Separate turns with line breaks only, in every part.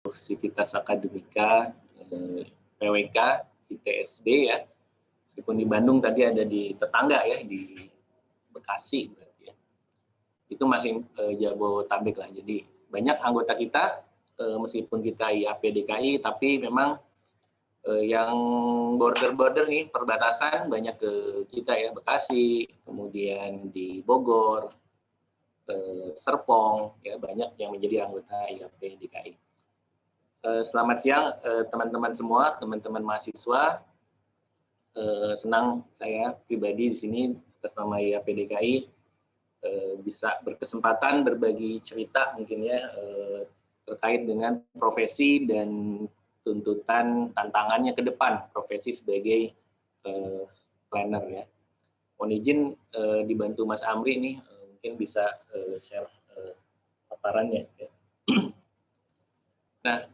Sivitas Akademika, PWK, ITSB ya. Meskipun di Bandung tadi ada di tetangga ya, di Bekasi berarti ya. Itu masih Jabodetabek lah. Jadi banyak anggota kita, meskipun kita IAP DKI, tapi memang yang border-border nih, perbatasan banyak ke kita ya, Bekasi, kemudian di Bogor, Serpong, ya banyak yang menjadi anggota IAP DKI. Selamat siang teman-teman semua, teman-teman mahasiswa. Senang saya pribadi di sini atas nama IAP DKI bisa berkesempatan berbagi cerita mungkin ya terkait dengan profesi dan tuntutan tantangannya ke depan profesi sebagai planner ya. Mohon izin dibantu Mas Amri nih mungkin bisa share paparannya ya. Nah,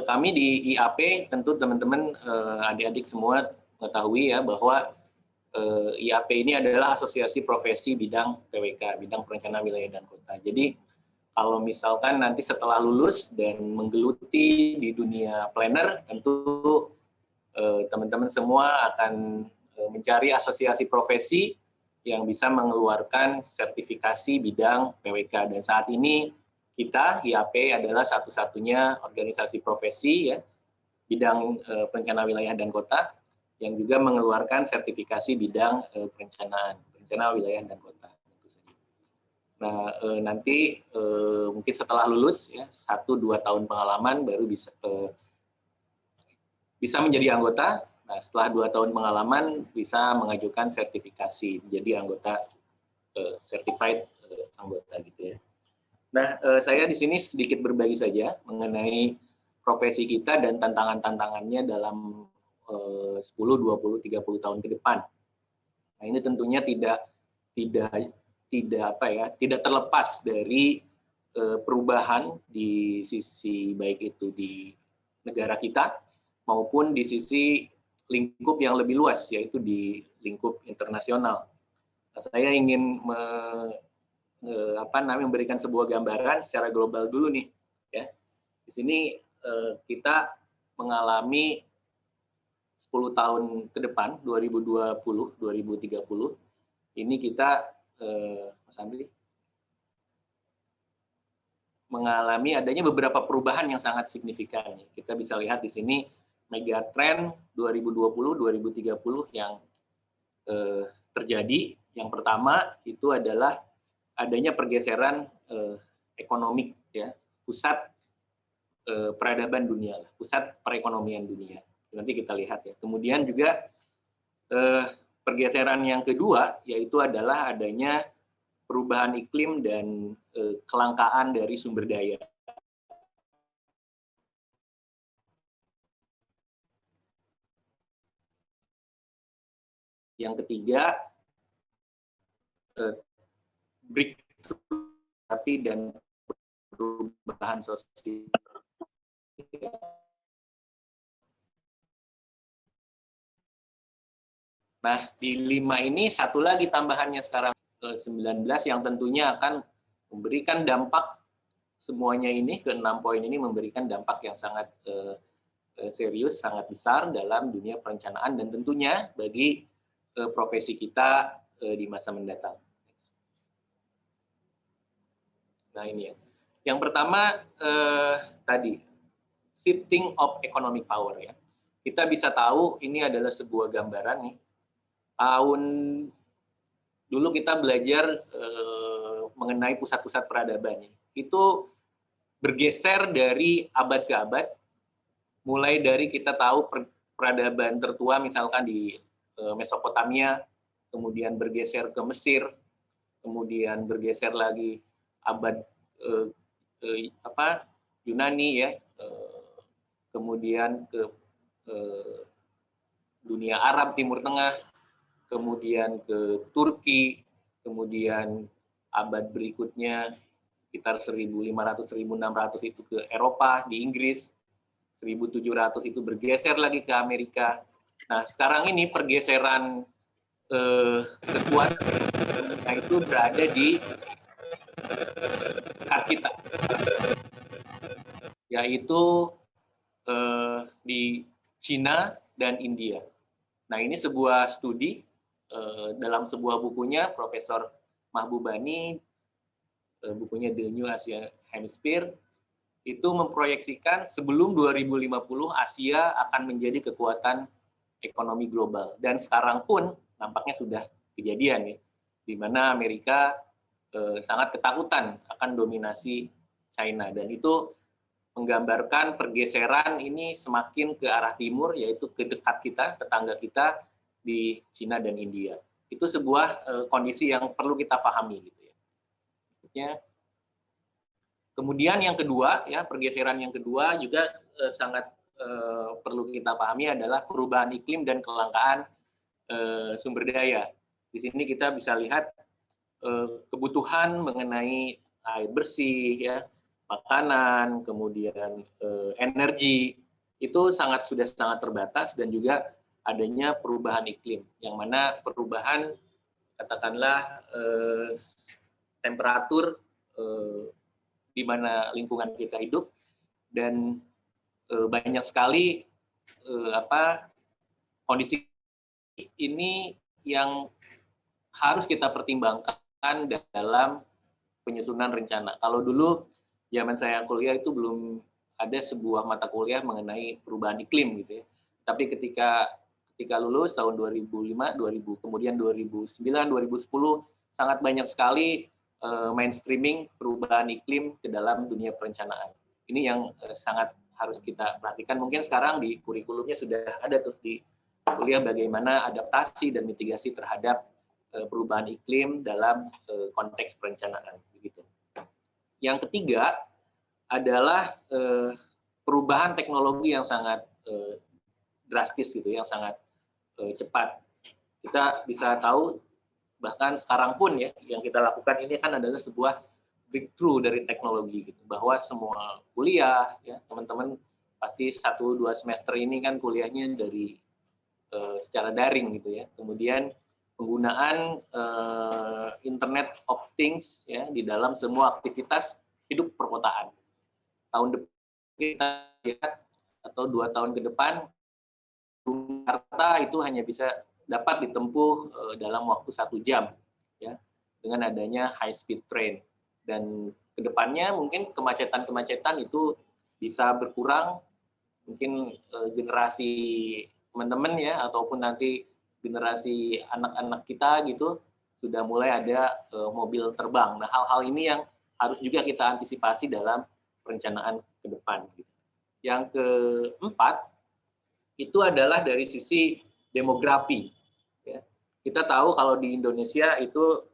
kami di IAP tentu teman-teman adik-adik semua mengetahui ya bahwa IAP ini adalah asosiasi profesi bidang PWK, bidang perencanaan wilayah dan kota. Jadi kalau misalkan nanti setelah lulus dan menggeluti di dunia planner, tentu teman-teman semua akan mencari asosiasi profesi yang bisa mengeluarkan sertifikasi bidang PWK. Dan saat ini kita, IAP, adalah satu-satunya organisasi profesi ya, bidang perencanaan wilayah dan kota, yang juga mengeluarkan sertifikasi bidang perencanaan wilayah dan kota. Nah, nanti mungkin setelah lulus ya 1-2 tahun pengalaman baru bisa menjadi anggota. Nah, setelah 2 tahun pengalaman bisa mengajukan sertifikasi menjadi anggota certified anggota gitu ya. Nah, saya di sini sedikit berbagi saja mengenai profesi kita dan tantangan-tantangannya dalam 10, 20, 30 tahun ke depan. Nah, ini tentunya tidak terlepas dari perubahan di sisi baik itu di negara kita maupun di sisi lingkup yang lebih luas yaitu di lingkup internasional. Nah, saya ingin memberikan sebuah gambaran secara global dulu nih ya. Di sini kita mengalami 10 tahun ke depan 2020 2030 ini kita Mas Andri mengalami adanya beberapa perubahan yang sangat signifikan. Kita bisa lihat di sini megatrend 2020-2030 yang terjadi. Yang pertama itu adalah adanya pergeseran ekonomi, ya, pusat peradaban dunia, pusat perekonomian dunia. Nanti kita lihat ya. Kemudian juga pergeseran yang kedua yaitu adalah adanya perubahan iklim dan kelangkaan dari sumber daya. Yang ketiga, breakthrough dan perubahan sosial. Nah, di 5 ini satu lagi tambahannya sekarang 19 yang tentunya akan memberikan dampak semuanya ini ke 6 poin ini memberikan dampak yang sangat serius, sangat besar dalam dunia perencanaan dan tentunya bagi profesi kita di masa mendatang. Nah, ini ya. Yang pertama tadi shifting of economic power ya. Kita bisa tahu ini adalah sebuah gambaran nih. Tahun dulu kita belajar mengenai pusat-pusat peradaban. Itu bergeser dari abad ke abad, mulai dari kita tahu peradaban tertua misalkan di Mesopotamia, kemudian bergeser ke Mesir, kemudian bergeser lagi abad Yunani ya, kemudian ke dunia Arab Timur Tengah, kemudian ke Turki, kemudian abad berikutnya sekitar 1500-1600 itu ke Eropa, di Inggris, 1700 itu bergeser lagi ke Amerika. Nah, sekarang ini pergeseran kekuatan itu berada di dekat kita. yaitu di Cina dan India. Nah, ini sebuah studi dalam sebuah bukunya Profesor Mahbubani, bukunya The New Asian Hemisphere, itu memproyeksikan sebelum 2050 Asia akan menjadi kekuatan ekonomi global. Dan sekarang pun nampaknya sudah kejadian ya, di mana Amerika sangat ketakutan akan dominasi China, dan itu menggambarkan pergeseran ini semakin ke arah timur, yaitu ke dekat kita, tetangga kita di Cina dan India. Itu sebuah kondisi yang perlu kita pahami gitu ya. Kemudian yang kedua ya, pergeseran yang kedua juga sangat perlu kita pahami adalah perubahan iklim dan kelangkaan sumber daya. Di sini kita bisa lihat kebutuhan mengenai air bersih ya, makanan, kemudian energi, itu sudah sangat terbatas, dan juga adanya perubahan iklim, yang mana perubahan katakanlah temperatur di mana lingkungan kita hidup, dan banyak sekali kondisi ini yang harus kita pertimbangkan dalam penyusunan rencana. Kalau dulu zaman saya kuliah itu belum ada sebuah mata kuliah mengenai perubahan iklim gitu ya. Tapi ketika lulus tahun 2005, 2000, kemudian 2009, 2010 sangat banyak sekali mainstreaming perubahan iklim ke dalam dunia perencanaan. Ini yang sangat harus kita perhatikan. Mungkin sekarang di kurikulumnya sudah ada tuh di kuliah bagaimana adaptasi dan mitigasi terhadap perubahan iklim dalam konteks perencanaan begitu. Yang ketiga adalah perubahan teknologi yang sangat drastis gitu, yang sangat cepat. Kita bisa tahu bahkan sekarang pun ya, yang kita lakukan ini kan adalah sebuah breakthrough dari teknologi gitu, bahwa semua kuliah ya, teman-teman pasti 1-2 semester ini kan kuliahnya dari secara daring gitu ya. Kemudian penggunaan Internet of Things ya di dalam semua aktivitas hidup perkotaan. Tahun depan kita lihat, atau 2 tahun ke depan, Jakarta itu hanya bisa dapat ditempuh dalam waktu 1 jam ya, dengan adanya high speed train. Dan kedepannya mungkin kemacetan-kemacetan itu bisa berkurang, mungkin generasi teman-teman ya, ataupun nanti generasi anak-anak kita gitu sudah mulai ada mobil terbang. Nah, hal-hal ini yang harus juga kita antisipasi dalam perencanaan ke depan. Yang keempat itu adalah dari sisi demografi. Ya. Kita tahu kalau di Indonesia itu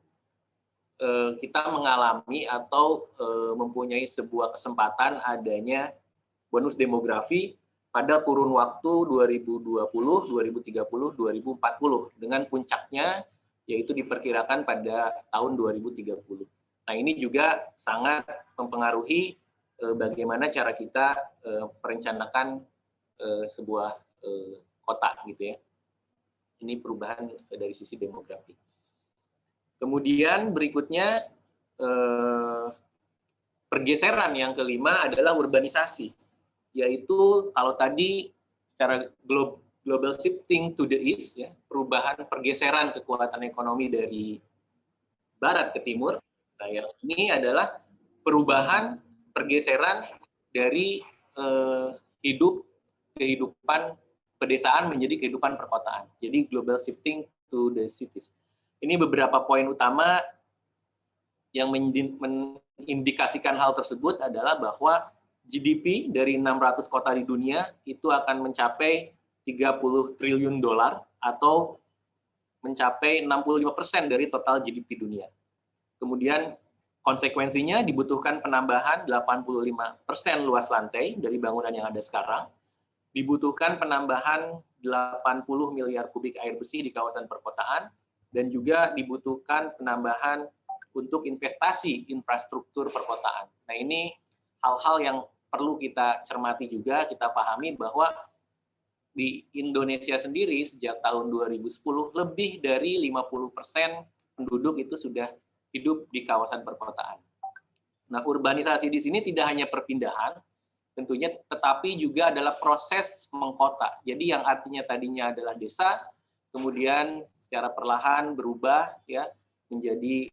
kita mengalami atau mempunyai sebuah kesempatan adanya bonus demografi pada kurun waktu 2020, 2030, 2040, dengan puncaknya yaitu diperkirakan pada tahun 2030. Nah, ini juga sangat mempengaruhi bagaimana cara kita merencanakan sebuah kota gitu ya. Ini perubahan dari sisi demografi. Kemudian berikutnya pergeseran yang kelima adalah urbanisasi, yaitu kalau tadi secara global shifting to the east ya, perubahan pergeseran kekuatan ekonomi dari barat ke timur. Nah, yang ini adalah perubahan pergeseran dari kehidupan pedesaan menjadi kehidupan perkotaan. Jadi global shifting to the cities. Ini beberapa poin utama yang mengindikasikan hal tersebut adalah bahwa GDP dari 600 kota di dunia itu akan mencapai 30 triliun dolar atau mencapai 65% dari total GDP dunia. Kemudian konsekuensinya dibutuhkan penambahan 85% luas lantai dari bangunan yang ada sekarang, dibutuhkan penambahan 80 miliar kubik air bersih di kawasan perkotaan, dan juga dibutuhkan penambahan untuk investasi infrastruktur perkotaan. Nah, ini hal-hal yang perlu kita cermati juga, kita pahami bahwa di Indonesia sendiri sejak tahun 2010 lebih dari 50% penduduk itu sudah hidup di kawasan perkotaan. Nah, urbanisasi di sini tidak hanya perpindahan, tentunya, tetapi juga adalah proses mengkota. Jadi yang artinya tadinya adalah desa, kemudian secara perlahan berubah ya menjadi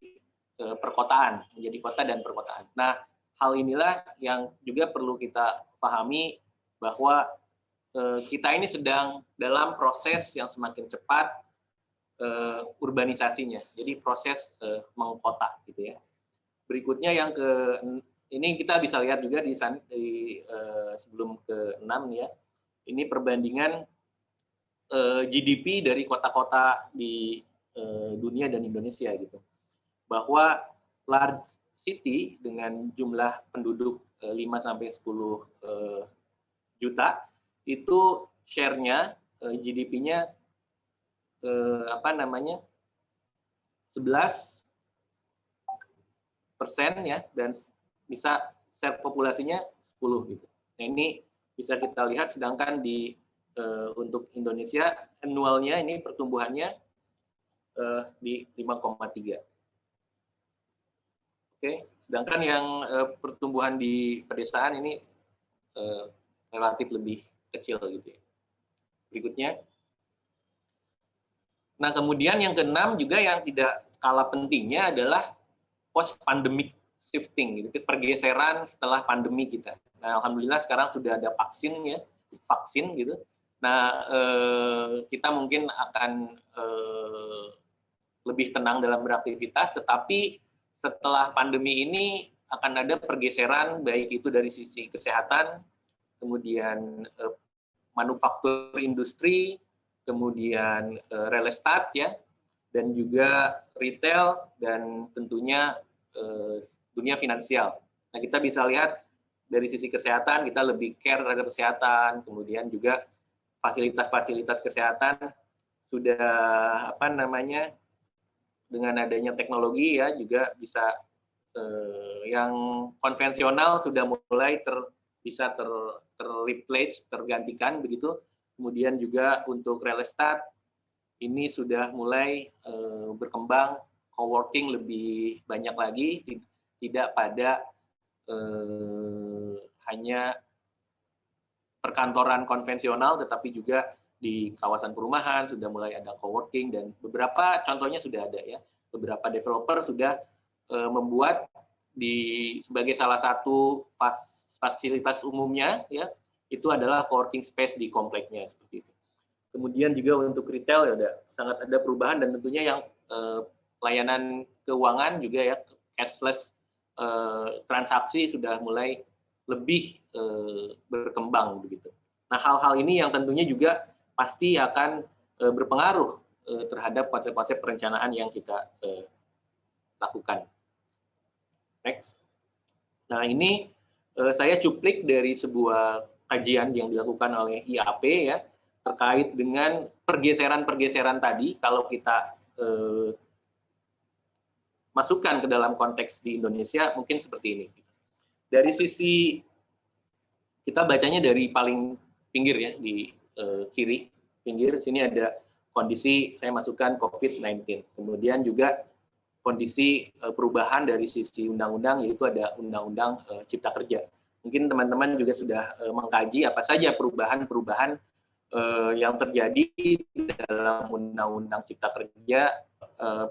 perkotaan, menjadi kota dan perkotaan. Nah, hal inilah yang juga perlu kita pahami bahwa kita ini sedang dalam proses yang semakin cepat urbanisasinya. Jadi proses mengkota gitu ya. Berikutnya yang ini kita bisa lihat juga di sebelum ke-6 ya. Ini perbandingan GDP dari kota-kota di dunia dan Indonesia gitu. Bahwa large city dengan jumlah penduduk 5 sampai 10 juta itu share-nya GDP-nya 11% ya, dan bisa share populasinya 10 gitu. Nah, ini bisa kita lihat, sedangkan di untuk Indonesia annualnya ini pertumbuhannya di 5,3. Oke, sedangkan yang pertumbuhan di pedesaan ini relatif lebih kecil gitu ya. Berikutnya. Nah, kemudian yang ke-6 juga yang tidak kalah pentingnya adalah post-pandemic shifting, gitu, pergeseran setelah pandemi kita. Nah, alhamdulillah sekarang sudah ada vaksin gitu. Nah, kita mungkin akan lebih tenang dalam beraktivitas, tetapi setelah pandemi ini akan ada pergeseran, baik itu dari sisi kesehatan, kemudian manufaktur industri, kemudian real estate ya, dan juga retail, dan tentunya dunia finansial. Nah, kita bisa lihat dari sisi kesehatan, kita lebih care terhadap kesehatan, kemudian juga fasilitas-fasilitas kesehatan sudah dengan adanya teknologi ya juga bisa yang konvensional sudah mulai bisa ter-replace, tergantikan begitu. Kemudian juga untuk real estate ini sudah mulai berkembang, co-working lebih banyak lagi, tidak pada hanya perkantoran konvensional, tetapi juga di kawasan perumahan sudah mulai ada co-working, dan beberapa contohnya sudah ada ya. Beberapa developer sudah membuat sebagai salah satu fasilitas umumnya ya, itu adalah co-working space di kompleknya seperti itu. Kemudian juga untuk retail ya udah sangat ada perubahan, dan tentunya yang layanan keuangan juga ya, cashless transaksi sudah mulai lebih berkembang begitu. Nah, hal-hal ini yang tentunya juga pasti akan berpengaruh terhadap konsep-konsep perencanaan yang kita lakukan. Next. Nah, ini saya cuplik dari sebuah kajian yang dilakukan oleh IAP ya, terkait dengan pergeseran-pergeseran tadi. Kalau kita masukkan ke dalam konteks di Indonesia, mungkin seperti ini. Dari sisi, kita bacanya dari paling pinggir ya, di kiri pinggir, sini ada kondisi, saya masukkan COVID-19. Kemudian juga kondisi perubahan dari sisi undang-undang, yaitu ada Undang-Undang Cipta Kerja. Mungkin teman-teman juga sudah mengkaji apa saja perubahan-perubahan yang terjadi dalam Undang-Undang Cipta Kerja,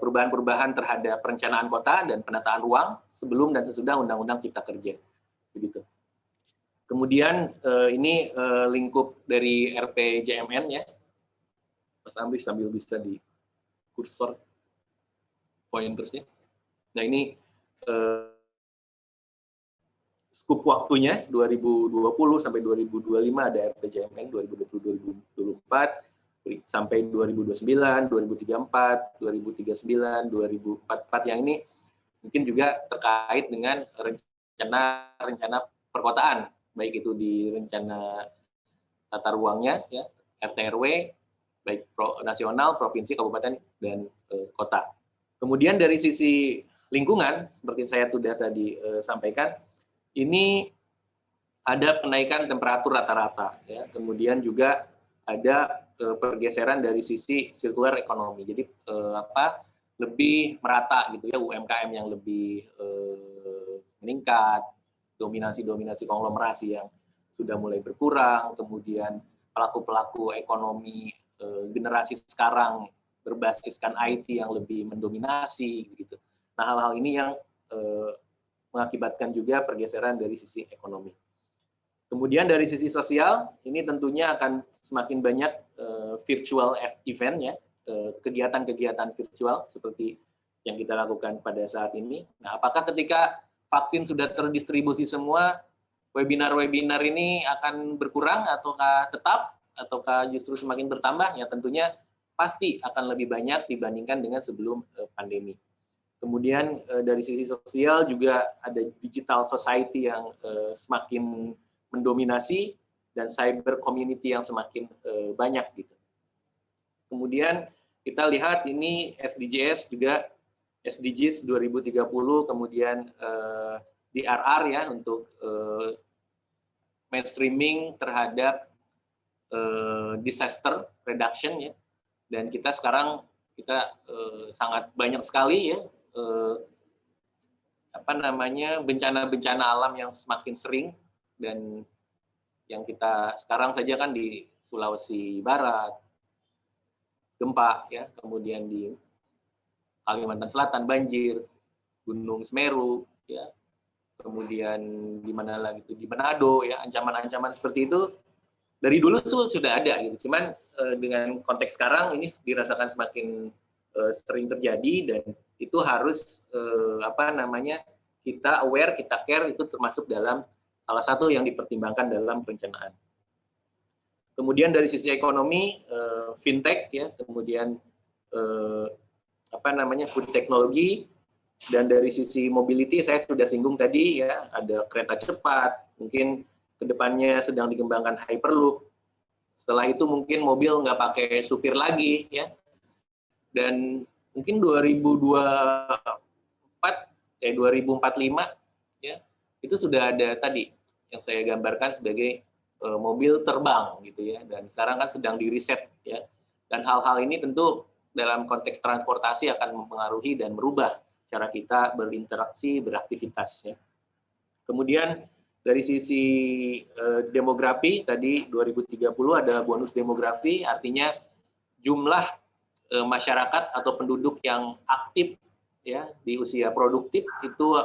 perubahan-perubahan terhadap perencanaan kota dan penataan ruang sebelum dan sesudah Undang-Undang Cipta Kerja. Begitu. Kemudian ini lingkup dari RPJMN ya. Mas Amri sambil bisa di kursor pointersnya. Nah, ini skup waktunya 2020 sampai 2025 ada RPJMN 2020-2024 sampai 2029, 2034, 2039, 2044 yang ini mungkin juga terkait dengan rencana perkotaan, baik itu di rencana tata ruangnya ya, RT RW, baik nasional, provinsi, kabupaten, dan kota. Kemudian dari sisi lingkungan, seperti saya sudah tadi sampaikan, ini ada kenaikan temperatur rata-rata, ya. Kemudian juga ada pergeseran dari sisi circular economy. Jadi lebih merata gitu ya, UMKM yang lebih meningkat, dominasi konglomerasi yang sudah mulai berkurang, kemudian pelaku-pelaku ekonomi generasi sekarang berbasiskan IT yang lebih mendominasi, gitu. Nah, hal-hal ini yang mengakibatkan juga pergeseran dari sisi ekonomi. Kemudian dari sisi sosial, ini tentunya akan semakin banyak virtual event ya, kegiatan-kegiatan virtual seperti yang kita lakukan pada saat ini. Nah, apakah ketika vaksin sudah terdistribusi semua, webinar-webinar ini akan berkurang ataukah tetap, ataukah justru semakin bertambah? Ya tentunya pasti akan lebih banyak dibandingkan dengan sebelum pandemi. Kemudian dari sisi sosial juga ada digital society yang semakin mendominasi dan cyber community yang semakin banyak gitu. Kemudian kita lihat ini SDGs juga, SDGs 2030, kemudian DRR ya untuk mainstreaming terhadap disaster reduction ya. Dan kita sekarang sangat banyak sekali ya bencana-bencana alam yang semakin sering, dan yang kita sekarang saja kan di Sulawesi Barat gempa ya, kemudian di Kalimantan Selatan banjir, Gunung Semeru ya, kemudian di mana lagi itu di Manado ya, ancaman-ancaman seperti itu dari dulu sudah ada gitu, cuman dengan konteks sekarang ini dirasakan semakin sering terjadi, dan itu harus kita aware, kita care, itu termasuk dalam salah satu yang dipertimbangkan dalam perencanaan. Kemudian dari sisi ekonomi, fintech ya, kemudian food technology, dan dari sisi mobility saya sudah singgung tadi ya, ada kereta cepat, mungkin kedepannya sedang dikembangkan Hyperloop. Setelah itu mungkin mobil nggak pakai supir lagi ya, dan mungkin 2045 ya, itu sudah ada tadi yang saya gambarkan sebagai mobil terbang gitu ya, dan sekarang kan sedang diriset ya, dan hal-hal ini tentu dalam konteks transportasi akan mempengaruhi dan merubah cara kita berinteraksi, beraktivitas ya. Kemudian dari sisi demografi tadi 2030 ada bonus demografi, artinya jumlah masyarakat atau penduduk yang aktif ya di usia produktif itu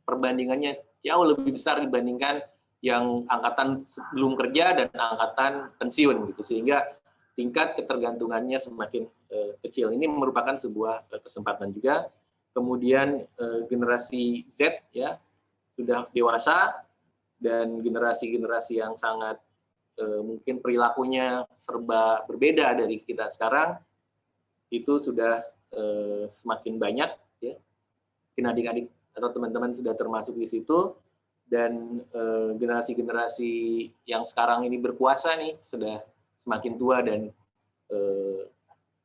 perbandingannya jauh lebih besar dibandingkan yang angkatan belum kerja dan angkatan pensiun gitu, sehingga tingkat ketergantungannya semakin kecil. Ini merupakan sebuah kesempatan juga. Kemudian generasi Z ya sudah dewasa, dan generasi-generasi yang sangat mungkin perilakunya serba berbeda dari kita sekarang, itu sudah semakin banyak ya. Mungkin adik-adik atau teman-teman sudah termasuk di situ, dan generasi-generasi yang sekarang ini berkuasa nih sudah semakin tua dan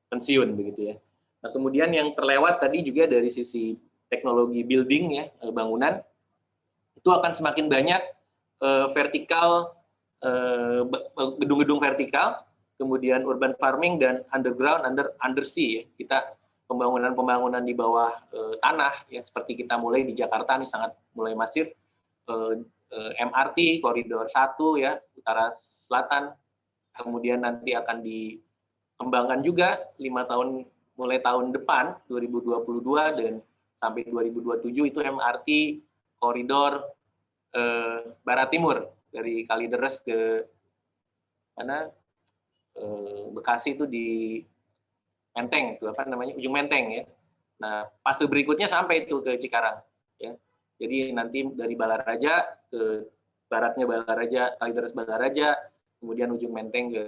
pensiun begitu ya. Nah, kemudian yang terlewat tadi juga dari sisi teknologi building ya, bangunan itu akan semakin banyak vertikal, gedung-gedung vertikal, kemudian urban farming dan underground, undersea ya. Kita pembangunan-pembangunan di bawah tanah ya, seperti kita mulai di Jakarta nih sangat mulai masif, MRT koridor 1 ya, utara selatan, kemudian nanti akan dikembangkan juga 5 tahun mulai tahun depan 2022 dan sampai 2027 itu MRT koridor barat timur dari Kalideres ke mana, Bekasi itu di Menteng, itu ujung Menteng ya. Nah, fase berikutnya sampai itu ke Cikarang ya. Jadi nanti dari Balaraja ke baratnya Balaraja, Kalideres Balaraja, kemudian ujung Menteng ke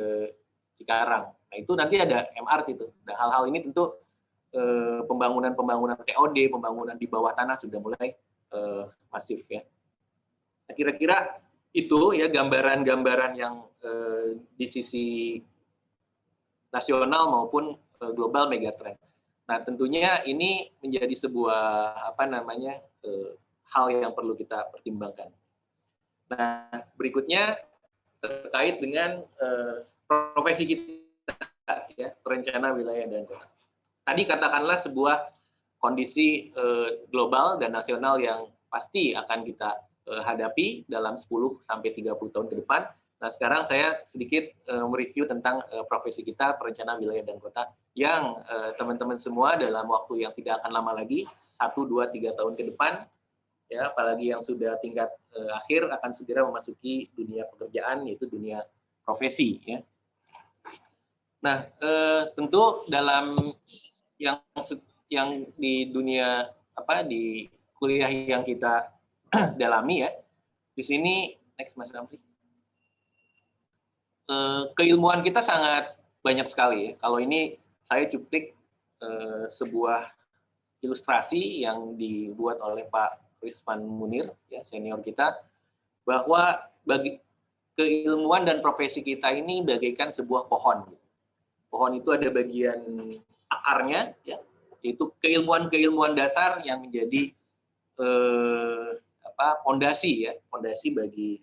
Cikarang. Nah, itu nanti ada MRT itu. Nah, hal-hal ini tentu pembangunan-pembangunan TOD, pembangunan di bawah tanah sudah mulai masif ya. Nah, kira-kira itu ya gambaran-gambaran yang di sisi nasional maupun global megatrend. Nah, tentunya ini menjadi sebuah hal yang perlu kita pertimbangkan. Nah, berikutnya terkait dengan profesi kita ya, perencana wilayah dan kota. Tadi katakanlah sebuah kondisi global dan nasional yang pasti akan kita hadapi dalam 10 sampai 30 tahun ke depan. Nah, sekarang saya sedikit mereview tentang profesi kita perencana wilayah dan kota yang teman-teman semua dalam waktu yang tidak akan lama lagi, 1, 2, 3 tahun ke depan, ya, apalagi yang sudah tingkat akhir akan segera memasuki dunia pekerjaan, yaitu dunia profesi, ya. Nah, tentu dalam yang di dunia di kuliah yang kita dalami, ya, di sini next Mas Ramli, keilmuan kita sangat banyak sekali, ya. Kalau ini saya cuplik sebuah ilustrasi yang dibuat oleh Pak Rizwan Munir, ya, senior kita, bahwa bagi keilmuan dan profesi kita ini bagaikan sebuah pohon. Pohon itu ada bagian akarnya, ya, yaitu keilmuan-keilmuan dasar yang menjadi pondasi, ya, pondasi bagi,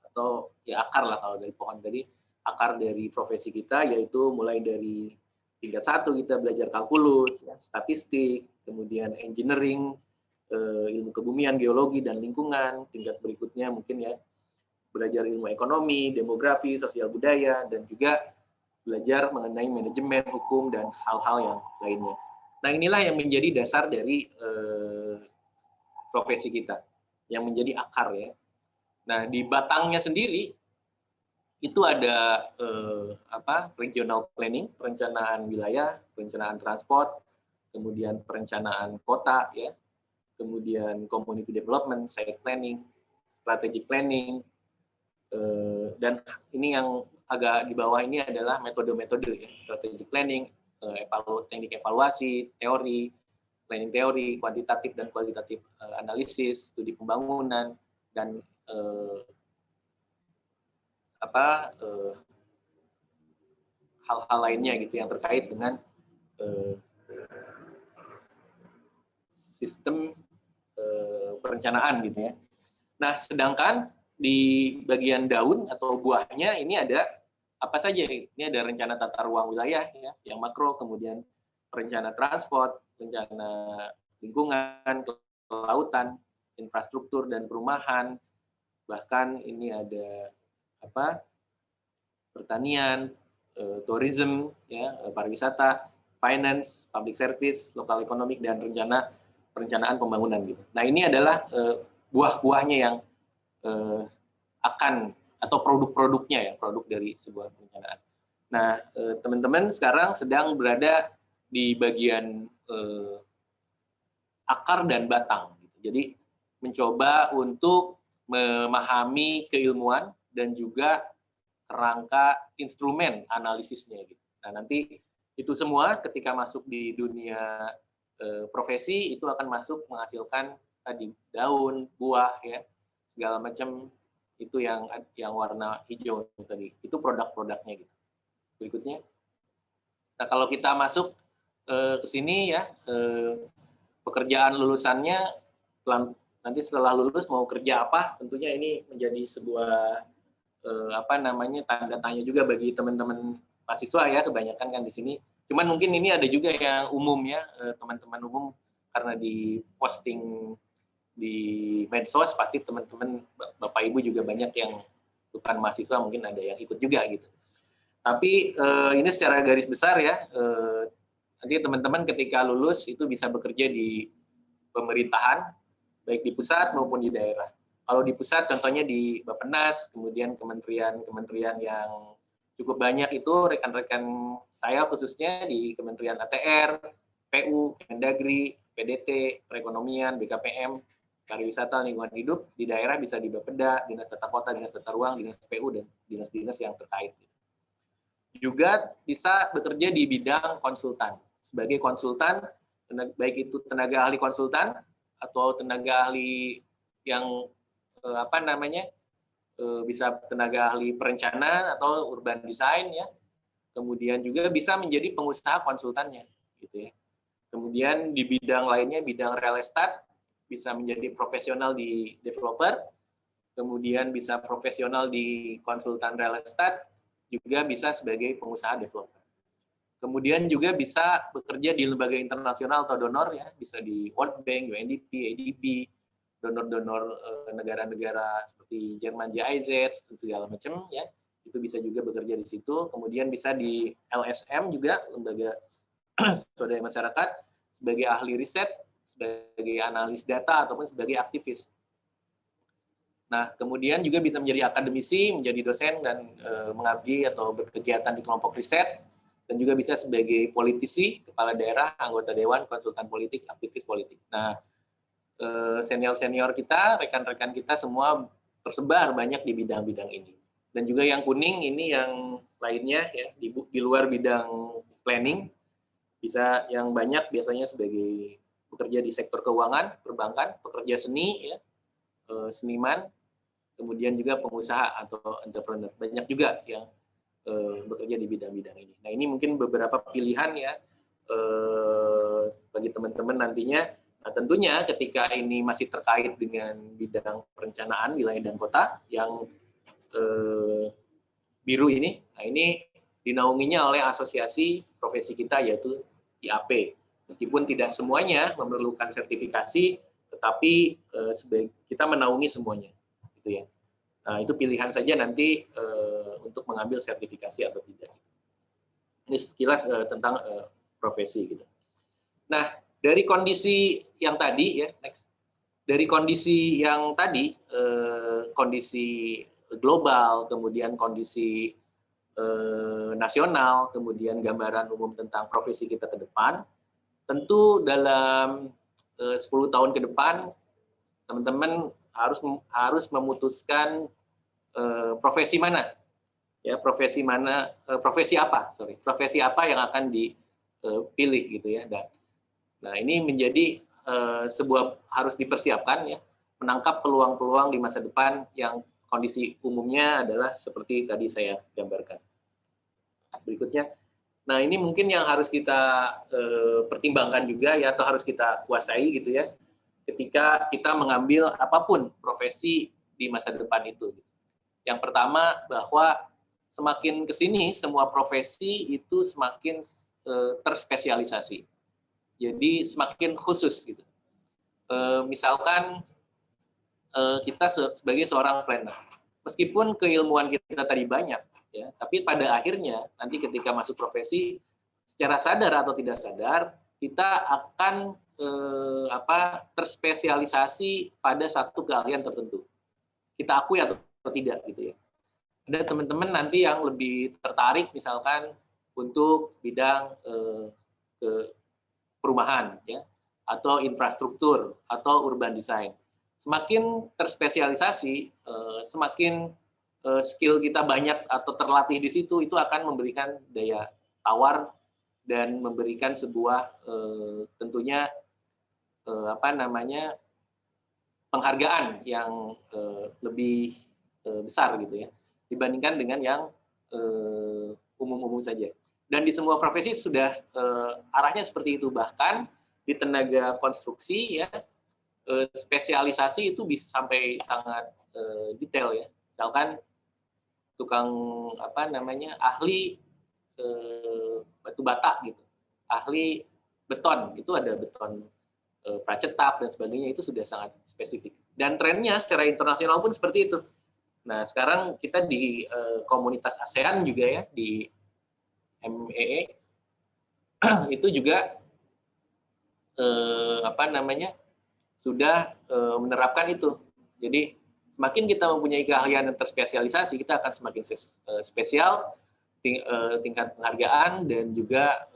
atau ya akar lah kalau dari pohon tadi, akar dari profesi kita, yaitu mulai dari tingkat 1 kita belajar kalkulus, ya, statistik, kemudian engineering, ilmu kebumian, geologi dan lingkungan. Tingkat berikutnya mungkin, ya, belajar ilmu ekonomi, demografi, sosial budaya, dan juga belajar mengenai manajemen, hukum, dan hal-hal yang lainnya. Nah, inilah yang menjadi dasar dari profesi kita, yang menjadi akar, ya. Nah, di batangnya sendiri itu ada regional planning, perencanaan wilayah, perencanaan transport, kemudian perencanaan kota, ya, kemudian community development, site planning, strategic planning, dan ini yang agak di bawah ini adalah metode-metode, ya, strategic planning, teknik evaluasi, teori, planning teori, kuantitatif dan kualitatif analisis, studi pembangunan, dan hal-hal lainnya gitu yang terkait dengan sistem perencanaan gitu, ya. Nah, sedangkan di bagian daun atau buahnya ini ada apa saja? Ini ada rencana tata ruang wilayah, ya, yang makro, kemudian rencana transport, rencana lingkungan, kelautan, infrastruktur dan perumahan, bahkan ini ada pertanian, tourism, ya, pariwisata, finance, public service, lokal ekonomik, dan perencanaan pembangunan gitu. Nah, ini adalah buah-buahnya yang akan, atau produk-produknya, ya, produk dari sebuah perencanaan. Nah, teman-teman sekarang sedang berada di bagian akar dan batang gitu. Jadi mencoba untuk memahami keilmuan dan juga kerangka instrumen analisisnya gitu. Nah, nanti itu semua ketika masuk di dunia profesi itu akan masuk menghasilkan tadi daun, buah, ya, segala macam itu yang warna hijau tadi. Itu produk-produknya gitu. Berikutnya. Nah, kalau kita masuk ke sini, ya, pekerjaan lulusannya nanti setelah lulus mau kerja apa, tentunya ini menjadi sebuah tanda tanya juga bagi teman-teman mahasiswa, ya, kebanyakan kan di sini. Cuman mungkin ini ada juga yang umum, ya, teman-teman umum, karena di posting di medsos pasti teman-teman Bapak Ibu juga banyak yang bukan mahasiswa, mungkin ada yang ikut juga gitu. Tapi ini secara garis besar, ya, nanti teman-teman ketika lulus itu bisa bekerja di pemerintahan, baik di pusat maupun di daerah. Kalau di pusat contohnya di Bappenas, kemudian kementerian yang cukup banyak itu rekan-rekan saya khususnya di Kementerian ATR, PU, Kemendagri, PDT, Perekonomian, BKPM, Pariwisata, Lingkungan Hidup. Di daerah bisa di Bapeda, Dinas Tata Kota, Dinas Tata Ruang, Dinas PU, dan dinas-dinas yang terkait. Juga bisa bekerja di bidang konsultan. Sebagai konsultan, baik itu tenaga ahli konsultan atau tenaga ahli yang bisa tenaga ahli perencana atau urban design, ya. Kemudian juga bisa menjadi pengusaha konsultannya, gitu, ya. Kemudian di bidang lainnya, bidang real estate, bisa menjadi profesional di developer, kemudian bisa profesional di konsultan real estate, juga bisa sebagai pengusaha developer. Kemudian juga bisa bekerja di lembaga internasional atau donor, ya, bisa di World Bank, UNDP, ADB, donor-donor negara-negara seperti Jerman GIZ segala macam ya, itu bisa juga bekerja di situ. Kemudian bisa di LSM juga, lembaga swadaya masyarakat, sebagai ahli riset, sebagai analis data ataupun sebagai aktivis. Nah, kemudian juga bisa menjadi akademisi, menjadi dosen dan mengabdi atau berkegiatan di kelompok riset, dan juga bisa sebagai politisi, kepala daerah, anggota dewan, konsultan politik, aktivis politik. Nah, senior-senior kita, rekan-rekan kita semua tersebar banyak di bidang-bidang ini. Dan juga yang kuning ini yang lainnya ya, di luar bidang planning, bisa yang banyak biasanya sebagai bekerja di sektor keuangan, perbankan, pekerja seni, ya, seniman, kemudian juga pengusaha atau entrepreneur. Banyak juga yang bekerja di bidang-bidang ini. Nah, ini mungkin beberapa pilihan ya bagi teman-teman nantinya. Nah, tentunya ketika ini masih terkait dengan bidang perencanaan wilayah dan kota yang biru ini, nah ini dinaunginya oleh asosiasi profesi kita yaitu IAP. Meskipun tidak semuanya memerlukan sertifikasi, tetapi kita menaungi semuanya, gitu ya. Nah, itu pilihan saja nanti untuk mengambil sertifikasi atau tidak. Ini sekilas tentang profesi, gitu. Nah, dari kondisi yang tadi ya, next. Dari kondisi yang tadi, kondisi global, kemudian kondisi nasional, kemudian gambaran umum tentang profesi kita ke depan, tentu dalam 10 tahun ke depan, teman-teman harus memutuskan profesi mana, ya profesi mana, profesi apa yang akan dipilih gitu ya. Dan nah, ini menjadi sebuah harus dipersiapkan ya, menangkap peluang-peluang di masa depan yang kondisi umumnya adalah seperti tadi saya gambarkan. Berikutnya, nah ini mungkin yang harus kita pertimbangkan juga ya, atau harus kita kuasai gitu ya, ketika kita mengambil apapun profesi di masa depan itu. Yang pertama, bahwa semakin ke sini semua profesi itu semakin terspesialisasi. Jadi semakin khusus gitu. Misalkan kita sebagai seorang planner, meskipun keilmuan kita tadi banyak, ya, tapi pada akhirnya nanti ketika masuk profesi, secara sadar atau tidak sadar, kita akan terspesialisasi pada satu keahlian tertentu. Kita akui atau tidak gitu ya. Ada teman-teman nanti yang lebih tertarik misalkan untuk bidang perumahan ya, atau infrastruktur atau urban design. Semakin terspesialisasi, semakin skill kita banyak atau terlatih di situ, itu akan memberikan daya tawar dan memberikan sebuah tentunya penghargaan yang lebih besar gitu ya, dibandingkan dengan yang umum-umum saja. Dan di semua profesi sudah arahnya seperti itu. Bahkan di tenaga konstruksi ya, spesialisasi itu bisa sampai sangat detail ya. Misalkan tukang ahli batu bata gitu, ahli beton, itu ada beton pracetak dan sebagainya, itu sudah sangat spesifik. Dan trennya secara internasional pun seperti itu. Nah, sekarang kita di komunitas ASEAN juga ya, di MEE itu juga sudah menerapkan itu. Jadi semakin kita mempunyai keahlian yang terspesialisasi, kita akan semakin spesial, tingkat penghargaan dan juga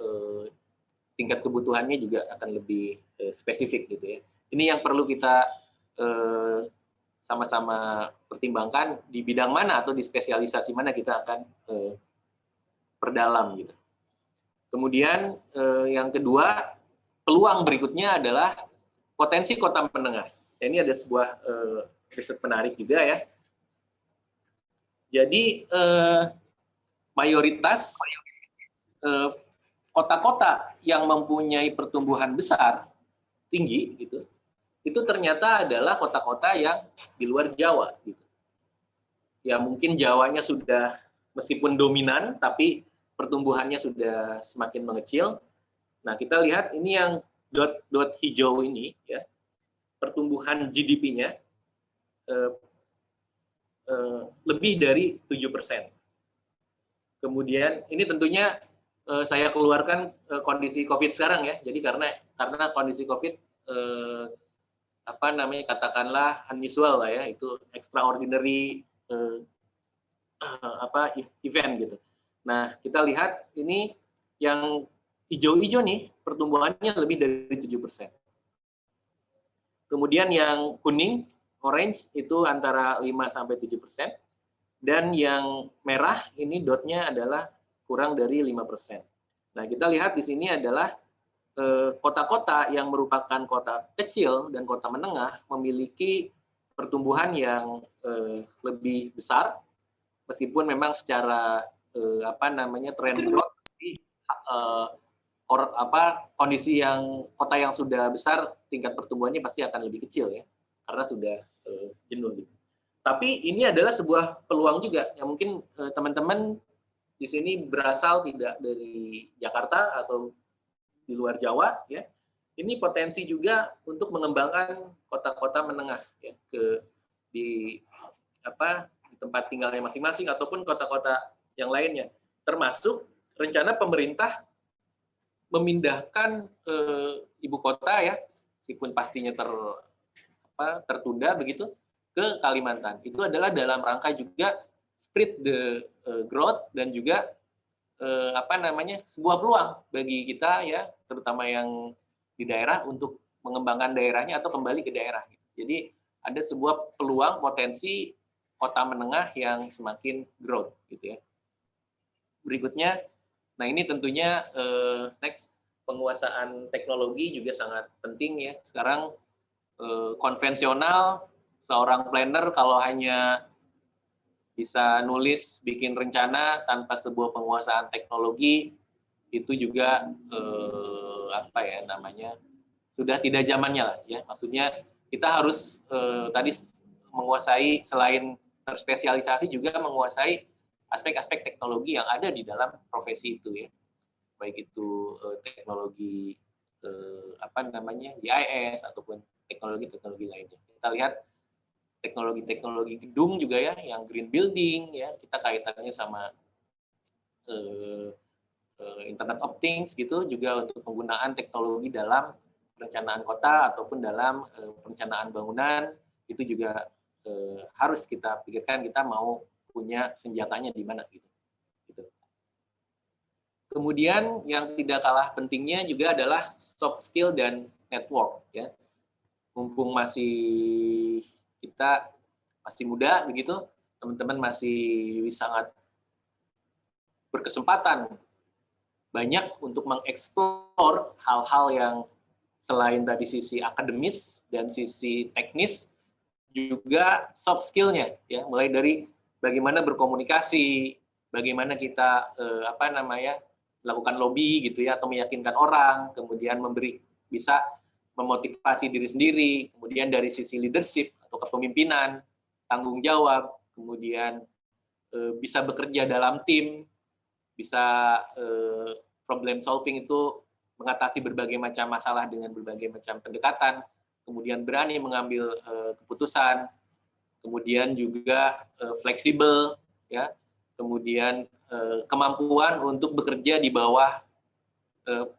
tingkat kebutuhannya juga akan lebih spesifik gitu ya. Ini yang perlu kita sama-sama pertimbangkan di bidang mana atau di spesialisasi mana kita akan perdalam gitu. Kemudian yang kedua, peluang berikutnya adalah potensi kota menengah. Ini ada sebuah riset menarik juga ya. Jadi mayoritas kota-kota yang mempunyai pertumbuhan besar tinggi gitu, itu ternyata adalah kota-kota yang di luar Jawa gitu. Ya mungkin Jawanya sudah meskipun dominan, tapi pertumbuhannya sudah semakin mengecil. Nah, kita lihat ini yang dot hijau ini ya. pertumbuhan GDP-nya lebih dari 7%. Kemudian ini tentunya saya keluarkan kondisi COVID sekarang ya. Jadi karena kondisi COVID katakanlah unusual lah ya, itu extraordinary event gitu. Nah, kita lihat ini yang hijau-hijau nih pertumbuhannya lebih dari 7%. Kemudian yang kuning, orange itu antara 5-7%, dan yang merah ini dotnya adalah kurang dari 5%. Nah, kita lihat di sini adalah kota-kota yang merupakan kota kecil dan kota menengah memiliki pertumbuhan yang lebih besar, meskipun memang secara tren growth kondisi yang kota yang sudah besar tingkat pertumbuhannya pasti akan lebih kecil ya, karena sudah jenuh gitu. Tapi ini adalah sebuah peluang juga yang mungkin teman-teman di sini berasal tidak dari Jakarta atau di luar Jawa ya. Ini potensi juga untuk mengembangkan kota-kota menengah ya di tempat tinggalnya masing-masing ataupun kota-kota yang lainnya. Termasuk rencana pemerintah memindahkan ibu kota ya, meskipun pastinya tertunda begitu, ke Kalimantan. Itu adalah dalam rangka juga spread the growth dan juga sebuah peluang bagi kita ya, terutama yang di daerah untuk mengembangkan daerahnya atau kembali ke daerah. Jadi ada sebuah peluang potensi kota menengah yang semakin growth gitu ya. Berikutnya, nah ini tentunya next, penguasaan teknologi juga sangat penting ya. Sekarang konvensional seorang planner kalau hanya bisa nulis, bikin rencana tanpa sebuah penguasaan teknologi, itu juga sudah tidak zamannya lah ya. Maksudnya kita harus tadi menguasai, selain terspesialisasi juga menguasai aspek-aspek teknologi yang ada di dalam profesi itu ya. Baik itu teknologi GIS ataupun teknologi-teknologi lainnya. Kita lihat teknologi gedung juga ya, yang green building ya, kita kaitannya sama Internet of Things gitu, juga untuk penggunaan teknologi dalam perencanaan kota ataupun dalam perencanaan bangunan, itu juga harus kita pikirkan kita mau punya senjatanya di mana gitu. Kemudian yang tidak kalah pentingnya juga adalah soft skill dan network ya. Mumpung kita masih muda begitu, teman-teman masih sangat berkesempatan banyak untuk mengeksplor hal-hal yang selain tadi sisi akademis dan sisi teknis, juga soft skill-nya ya, mulai dari bagaimana berkomunikasi, bagaimana kita melakukan lobby gitu ya, atau meyakinkan orang, kemudian bisa memotivasi diri sendiri, kemudian dari sisi leadership atau kepemimpinan, tanggung jawab, kemudian bisa bekerja dalam tim, bisa problem solving itu mengatasi berbagai macam masalah dengan berbagai macam pendekatan, kemudian berani mengambil keputusan, kemudian juga fleksibel ya, kemudian kemampuan untuk bekerja di bawah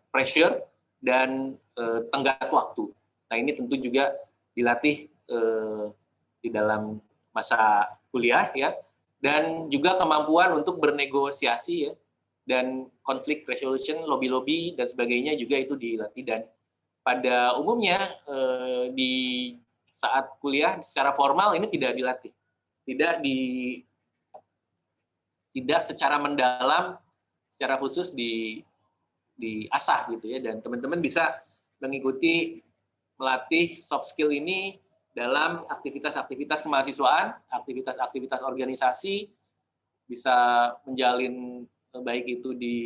pressure dan tenggat waktu. Nah, ini tentu juga dilatih di dalam masa kuliah ya, dan juga kemampuan untuk bernegosiasi ya, dan conflict resolution, lobby-lobby dan sebagainya juga itu dilatih. Dan pada umumnya di saat kuliah secara formal ini tidak dilatih, tidak secara mendalam, secara khusus diasah gitu ya, dan teman-teman bisa mengikuti, melatih soft skill ini dalam aktivitas-aktivitas kemahasiswaan, aktivitas-aktivitas organisasi, bisa menjalin baik itu di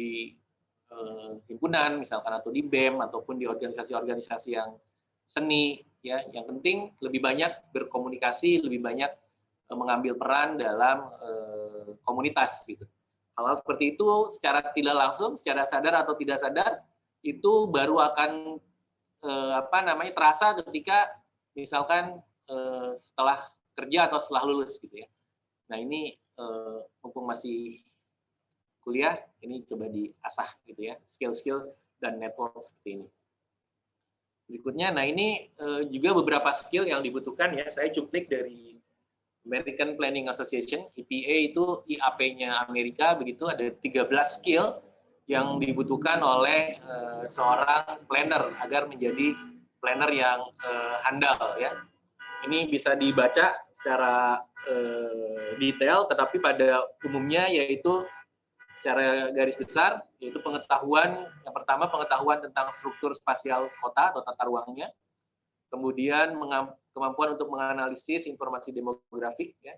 himpunan misalkan atau di BEM ataupun di organisasi-organisasi yang seni ya. Yang penting lebih banyak berkomunikasi, lebih banyak mengambil peran dalam komunitas gitu. Hal-hal seperti itu secara tidak langsung, secara sadar atau tidak sadar, itu baru akan terasa ketika misalkan setelah kerja atau setelah lulus gitu ya. Nah ini mumpung masih kuliah, ini coba diasah gitu ya, skill-skill dan network seperti ini. Berikutnya, nah ini juga beberapa skill yang dibutuhkan ya, saya cuplik dari American Planning Association, EPA itu IAP-nya Amerika, begitu ada 13 skill yang dibutuhkan oleh seorang planner agar menjadi planner yang handal ya. Ini bisa dibaca secara detail, tetapi pada umumnya yaitu secara garis besar, yaitu pengetahuan, yang pertama pengetahuan tentang struktur spasial kota atau tata ruangnya, kemudian kemampuan untuk menganalisis informasi demografik, ya,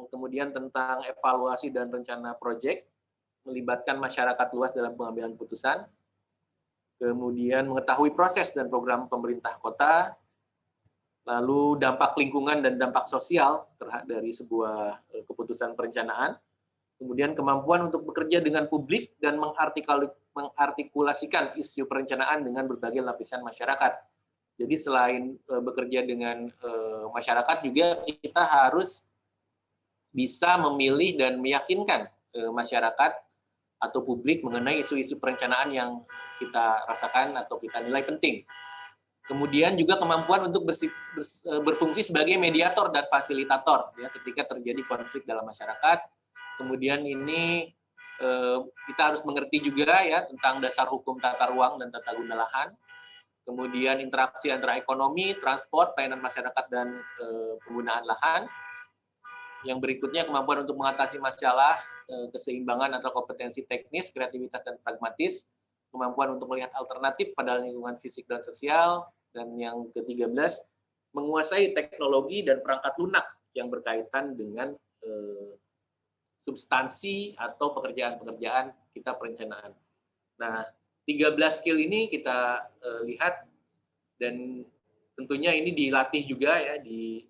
kemudian tentang evaluasi dan rencana proyek, melibatkan masyarakat luas dalam pengambilan keputusan, kemudian mengetahui proses dan program pemerintah kota, lalu dampak lingkungan dan dampak sosial dari sebuah keputusan perencanaan, kemudian kemampuan untuk bekerja dengan publik dan mengartikulasikan isu perencanaan dengan berbagai lapisan masyarakat. Jadi selain bekerja dengan masyarakat juga kita harus bisa memilih dan meyakinkan masyarakat atau publik mengenai isu-isu perencanaan yang kita rasakan atau kita nilai penting. Kemudian juga kemampuan untuk berfungsi sebagai mediator dan fasilitator ya ketika terjadi konflik dalam masyarakat. Kemudian ini kita harus mengerti juga ya tentang dasar hukum tata ruang dan tata guna lahan. Kemudian interaksi antara ekonomi, transport, pelayanan masyarakat dan penggunaan lahan. Yang berikutnya kemampuan untuk mengatasi masalah, keseimbangan antara kompetensi teknis, kreativitas dan pragmatis. Kemampuan untuk melihat alternatif pada lingkungan fisik dan sosial. Dan yang ke-13 menguasai teknologi dan perangkat lunak yang berkaitan dengan substansi atau pekerjaan-pekerjaan kita perencanaan. Nah, 13 skill ini kita lihat dan tentunya ini dilatih juga ya di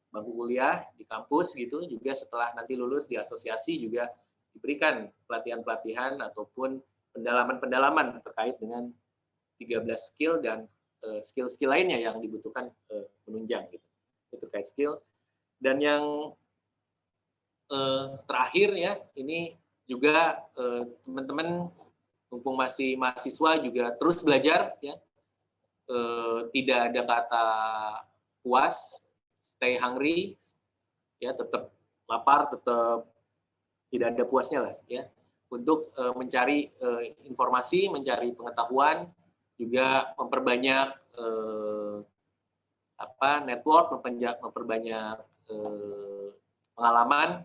bangku kuliah, di kampus gitu, juga setelah nanti lulus di asosiasi juga diberikan pelatihan-pelatihan ataupun pendalaman-pendalaman terkait dengan 13 skill dan skill-skill lainnya yang dibutuhkan penunjang gitu. Itu terkait skill. Dan yang terakhir ya, ini juga teman-teman mumpung masih mahasiswa juga terus belajar ya. Tidak ada kata puas, stay hungry, ya tetap lapar, tetap tidak ada puasnya lah ya. Untuk mencari informasi, mencari pengetahuan, juga memperbanyak network, memperbanyak pengalaman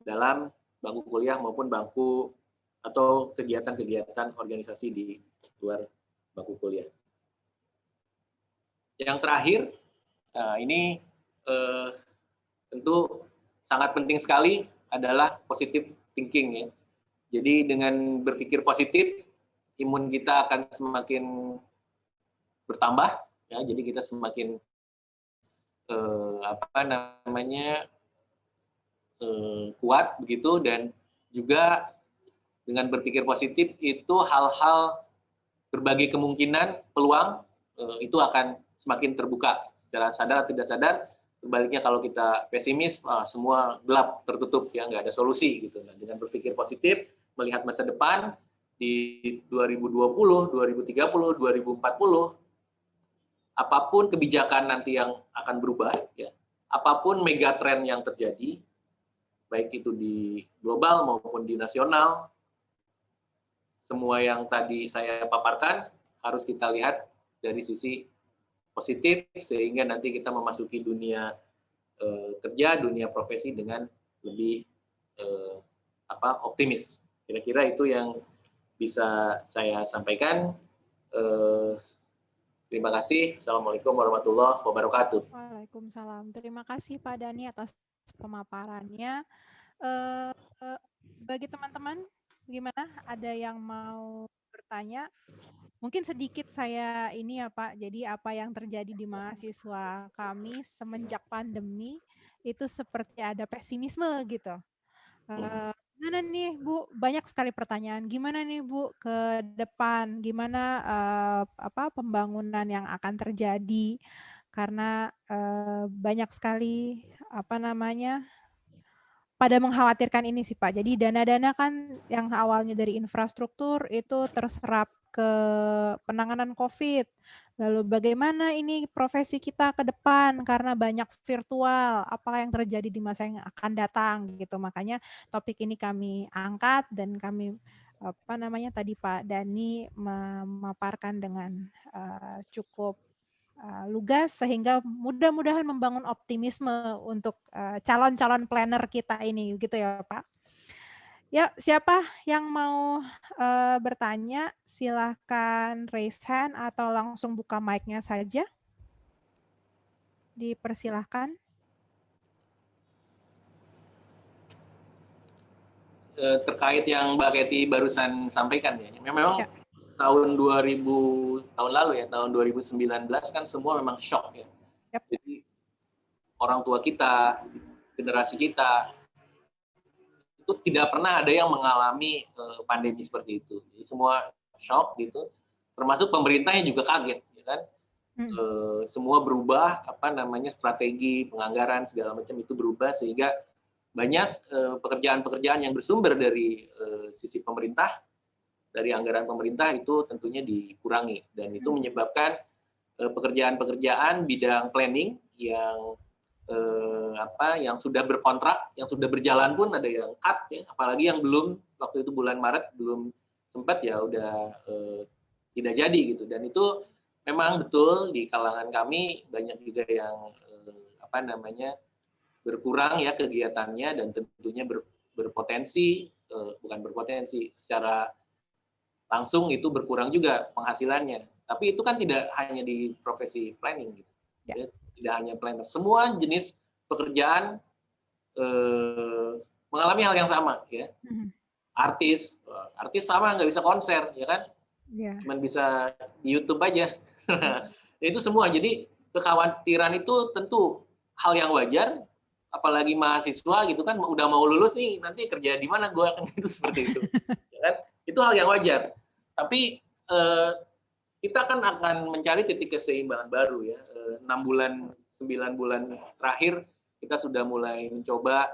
dalam bangku kuliah maupun bangku atau kegiatan-kegiatan organisasi di luar bangku kuliah. Yang terakhir, ini tentu sangat penting sekali adalah positive thinking ya. Jadi dengan berpikir positif, imun kita akan semakin bertambah ya. Jadi kita semakin kuat begitu, dan juga dengan berpikir positif itu hal-hal berbagai kemungkinan peluang itu akan semakin terbuka secara sadar atau tidak sadar. Sebaliknya kalau kita pesimis, semua gelap tertutup ya, nggak ada solusi gitu. Nah, dengan berpikir positif, melihat masa depan di 2020, 2030, 2040, apapun kebijakan nanti yang akan berubah ya, apapun megatrend yang terjadi, baik itu di global maupun di nasional, semua yang tadi saya paparkan harus kita lihat dari sisi positif sehingga nanti kita memasuki dunia kerja, dunia profesi dengan lebih optimis. Kira-kira itu yang bisa saya sampaikan. Terima kasih. Assalamualaikum warahmatullahi wabarakatuh.
Waalaikumsalam. Terima kasih Pak Dani atas pemaparannya. Bagi teman-teman, gimana? Ada yang mau bertanya? Mungkin sedikit saya ini ya Pak, jadi apa yang terjadi di mahasiswa kami semenjak pandemi itu seperti ada pesimisme gitu. Gimana gimana nih Bu, banyak sekali pertanyaan, gimana nih Bu ke depan, gimana pembangunan yang akan terjadi, karena banyak sekali pada mengkhawatirkan ini sih Pak. Jadi dana-dana kan yang awalnya dari infrastruktur itu terserap ke penanganan COVID. Lalu bagaimana ini profesi kita ke depan karena banyak virtual, apa yang terjadi di masa yang akan datang gitu. Makanya topik ini kami angkat dan kami tadi Pak Dani memaparkan dengan cukup lugas sehingga mudah-mudahan membangun optimisme untuk calon-calon planner kita ini gitu ya Pak. Ya, siapa yang mau bertanya silahkan raise hand atau langsung buka mic-nya saja. Dipersilahkan.
Terkait yang Mbak Kety barusan sampaikan ya, memang
Ya.
tahun lalu ya, tahun 2019 kan semua memang shock ya.
Yep.
Jadi orang tua kita, generasi kita itu tidak pernah ada yang mengalami pandemi seperti itu. Jadi semua shock gitu. Termasuk pemerintahnya juga kaget, ya kan? Semua berubah, strategi penganggaran segala macam itu berubah sehingga banyak pekerjaan-pekerjaan yang bersumber dari sisi pemerintah, dari anggaran pemerintah itu tentunya dikurangi dan itu menyebabkan pekerjaan-pekerjaan bidang planning yang yang sudah berkontrak, yang sudah berjalan pun ada yang cut ya, apalagi yang belum waktu itu bulan Maret belum sempat ya udah tidak jadi gitu dan itu memang betul di kalangan kami banyak juga yang berkurang ya kegiatannya dan tentunya berpotensi secara langsung itu berkurang juga penghasilannya. Tapi itu kan tidak hanya di profesi planning gitu. Ya. Tidak hanya planner. Semua jenis pekerjaan mengalami hal yang sama ya. Artis sama nggak bisa konser ya kan. Yeah. Cuman bisa di YouTube aja. Itu semua. Jadi kekhawatiran itu tentu hal yang wajar. Apalagi mahasiswa gitu kan udah mau lulus nih nanti kerja di mana gue akan itu seperti itu ya kan itu hal yang wajar tapi kita kan akan mencari titik keseimbangan baru ya 6 bulan 9 bulan terakhir kita sudah mulai mencoba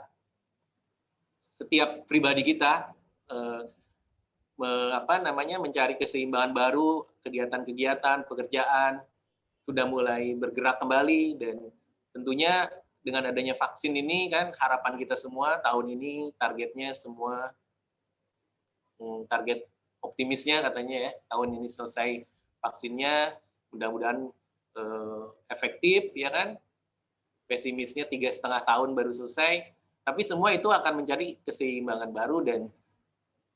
setiap pribadi kita mencari keseimbangan baru kegiatan-kegiatan pekerjaan sudah mulai bergerak kembali dan tentunya dengan adanya vaksin ini kan harapan kita semua tahun ini targetnya semua target optimisnya katanya ya tahun ini selesai vaksinnya mudah-mudahan efektif ya kan pesimisnya 3,5 tahun baru selesai tapi semua itu akan mencari keseimbangan baru dan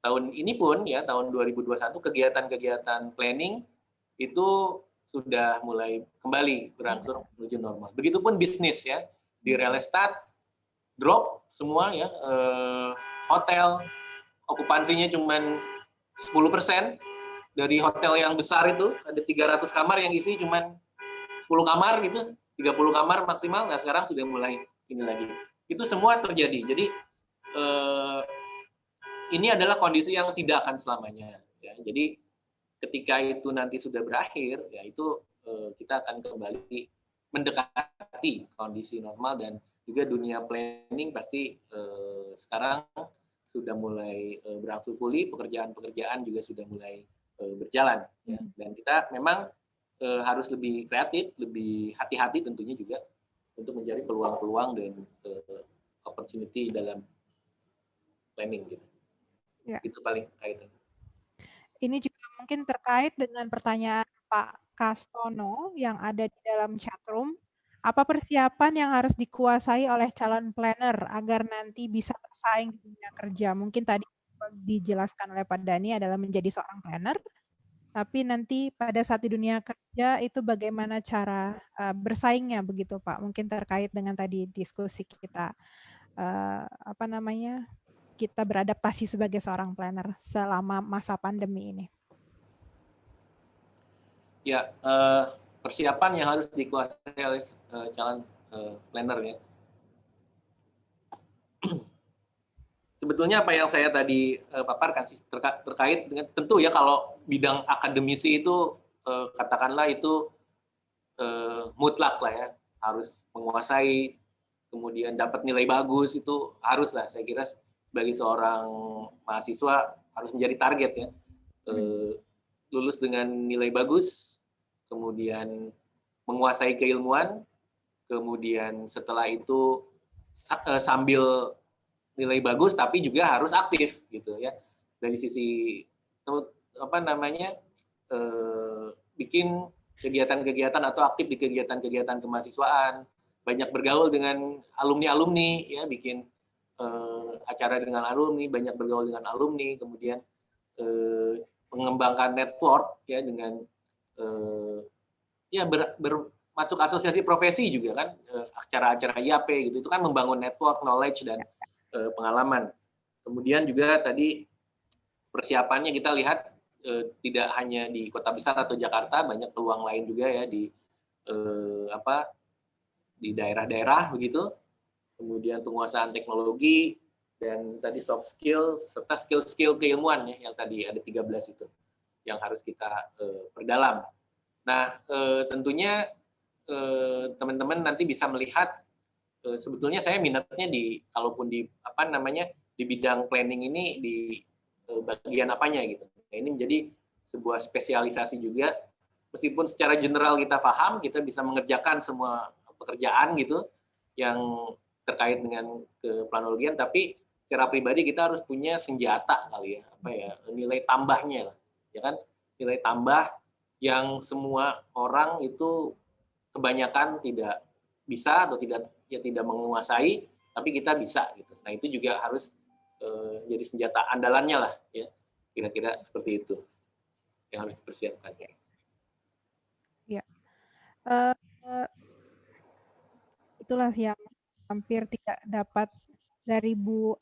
tahun ini pun ya tahun 2021 kegiatan-kegiatan planning itu sudah mulai kembali berangsur menuju normal begitupun bisnis ya di real estate drop semua ya hotel okupansinya cuma 10% dari hotel yang besar itu ada 300 kamar yang isi cuma 10 kamar gitu 30 kamar maksimal nah sekarang sudah mulai ini lagi itu semua terjadi jadi ini adalah kondisi yang tidak akan selamanya ya jadi ketika itu nanti sudah berakhir ya itu kita akan kembali mendekati kondisi normal dan juga dunia planning pasti sekarang sudah mulai berangsur pulih, pekerjaan-pekerjaan juga sudah mulai berjalan. Ya. Dan kita memang harus lebih kreatif, lebih hati-hati tentunya juga untuk mencari peluang-peluang dan opportunity dalam planning. Gitu. Ya. Itu paling kaitan.
Ini juga mungkin terkait dengan pertanyaan Pak Kastono yang ada di dalam chatroom. Apa persiapan yang harus dikuasai oleh calon planner agar nanti bisa bersaing di dunia kerja? Mungkin tadi dijelaskan oleh Pak Dani adalah menjadi seorang planner, tapi nanti pada saat di dunia kerja itu bagaimana cara bersaingnya begitu Pak? Mungkin terkait dengan tadi diskusi kita, kita beradaptasi sebagai seorang planner selama masa pandemi ini.
Ya, persiapan yang harus dikuasai oleh calon planner ya. sebetulnya apa yang saya tadi paparkan sih terkait dengan tentu ya kalau bidang akademisi itu katakanlah itu mutlak lah ya, harus menguasai, kemudian dapat nilai bagus, itu harus lah saya kira sebagai seorang mahasiswa harus menjadi target ya. Lulus dengan nilai bagus, kemudian menguasai keilmuan, kemudian setelah itu sambil nilai bagus tapi juga harus aktif gitu ya, dari sisi bikin kegiatan-kegiatan atau aktif di kegiatan-kegiatan kemahasiswaan, banyak bergaul dengan alumni-alumni ya, bikin acara dengan alumni, banyak bergaul dengan alumni, kemudian mengembangkan network ya dengan ya masuk asosiasi profesi juga kan, acara-acara IAP gitu, itu kan membangun network, knowledge dan pengalaman. Kemudian juga tadi persiapannya kita lihat tidak hanya di kota besar atau Jakarta, banyak peluang lain juga ya di di daerah-daerah begitu. Kemudian penguasaan teknologi dan tadi soft skill serta skill-skill keilmuan ya, yang tadi ada 13 itu yang harus kita perdalam. Nah, tentunya teman-teman nanti bisa melihat sebetulnya saya minatnya kalaupun di bidang planning ini di bagian apanya gitu. Nah, ini menjadi sebuah spesialisasi juga, meskipun secara general kita paham, kita bisa mengerjakan semua pekerjaan gitu yang terkait dengan keplanologian, tapi secara pribadi kita harus punya senjata kali ya, nilai tambahnya lah, ya kan, nilai tambah yang semua orang itu kebanyakan tidak bisa atau tidak menguasai, tapi kita bisa gitu. Nah, itu juga harus jadi senjata andalannya lah ya, kira-kira seperti itu yang harus dipersiapkan.
Ya, itulah yang hampir tidak dapat dari Bu.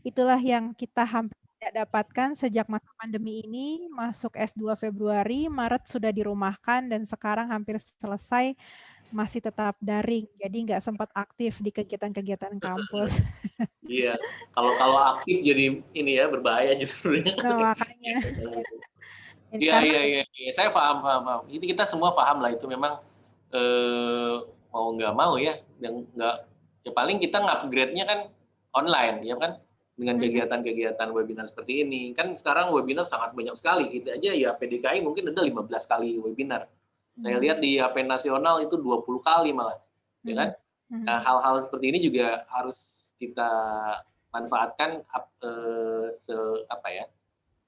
Itulah yang kita hampir tidak dapatkan sejak masa pandemi ini, masuk S2 Februari, Maret sudah dirumahkan, dan sekarang hampir selesai masih tetap daring, jadi nggak sempat aktif di kegiatan-kegiatan kampus.
Iya, kalau aktif jadi ini ya, berbahaya justru.
Nah, makanya.
Iya, saya paham. Itu kita semua paham lah, itu memang mau nggak mau ya, yang nggak, ya paling kita upgrade-nya kan online ya kan, dengan kegiatan-kegiatan webinar seperti ini. Kan sekarang webinar sangat banyak sekali, kita aja ya PDKI mungkin ada 15 kali webinar. Saya lihat di HP nasional itu 20 kali malah, ya kan? Nah, hal-hal seperti ini juga harus kita manfaatkan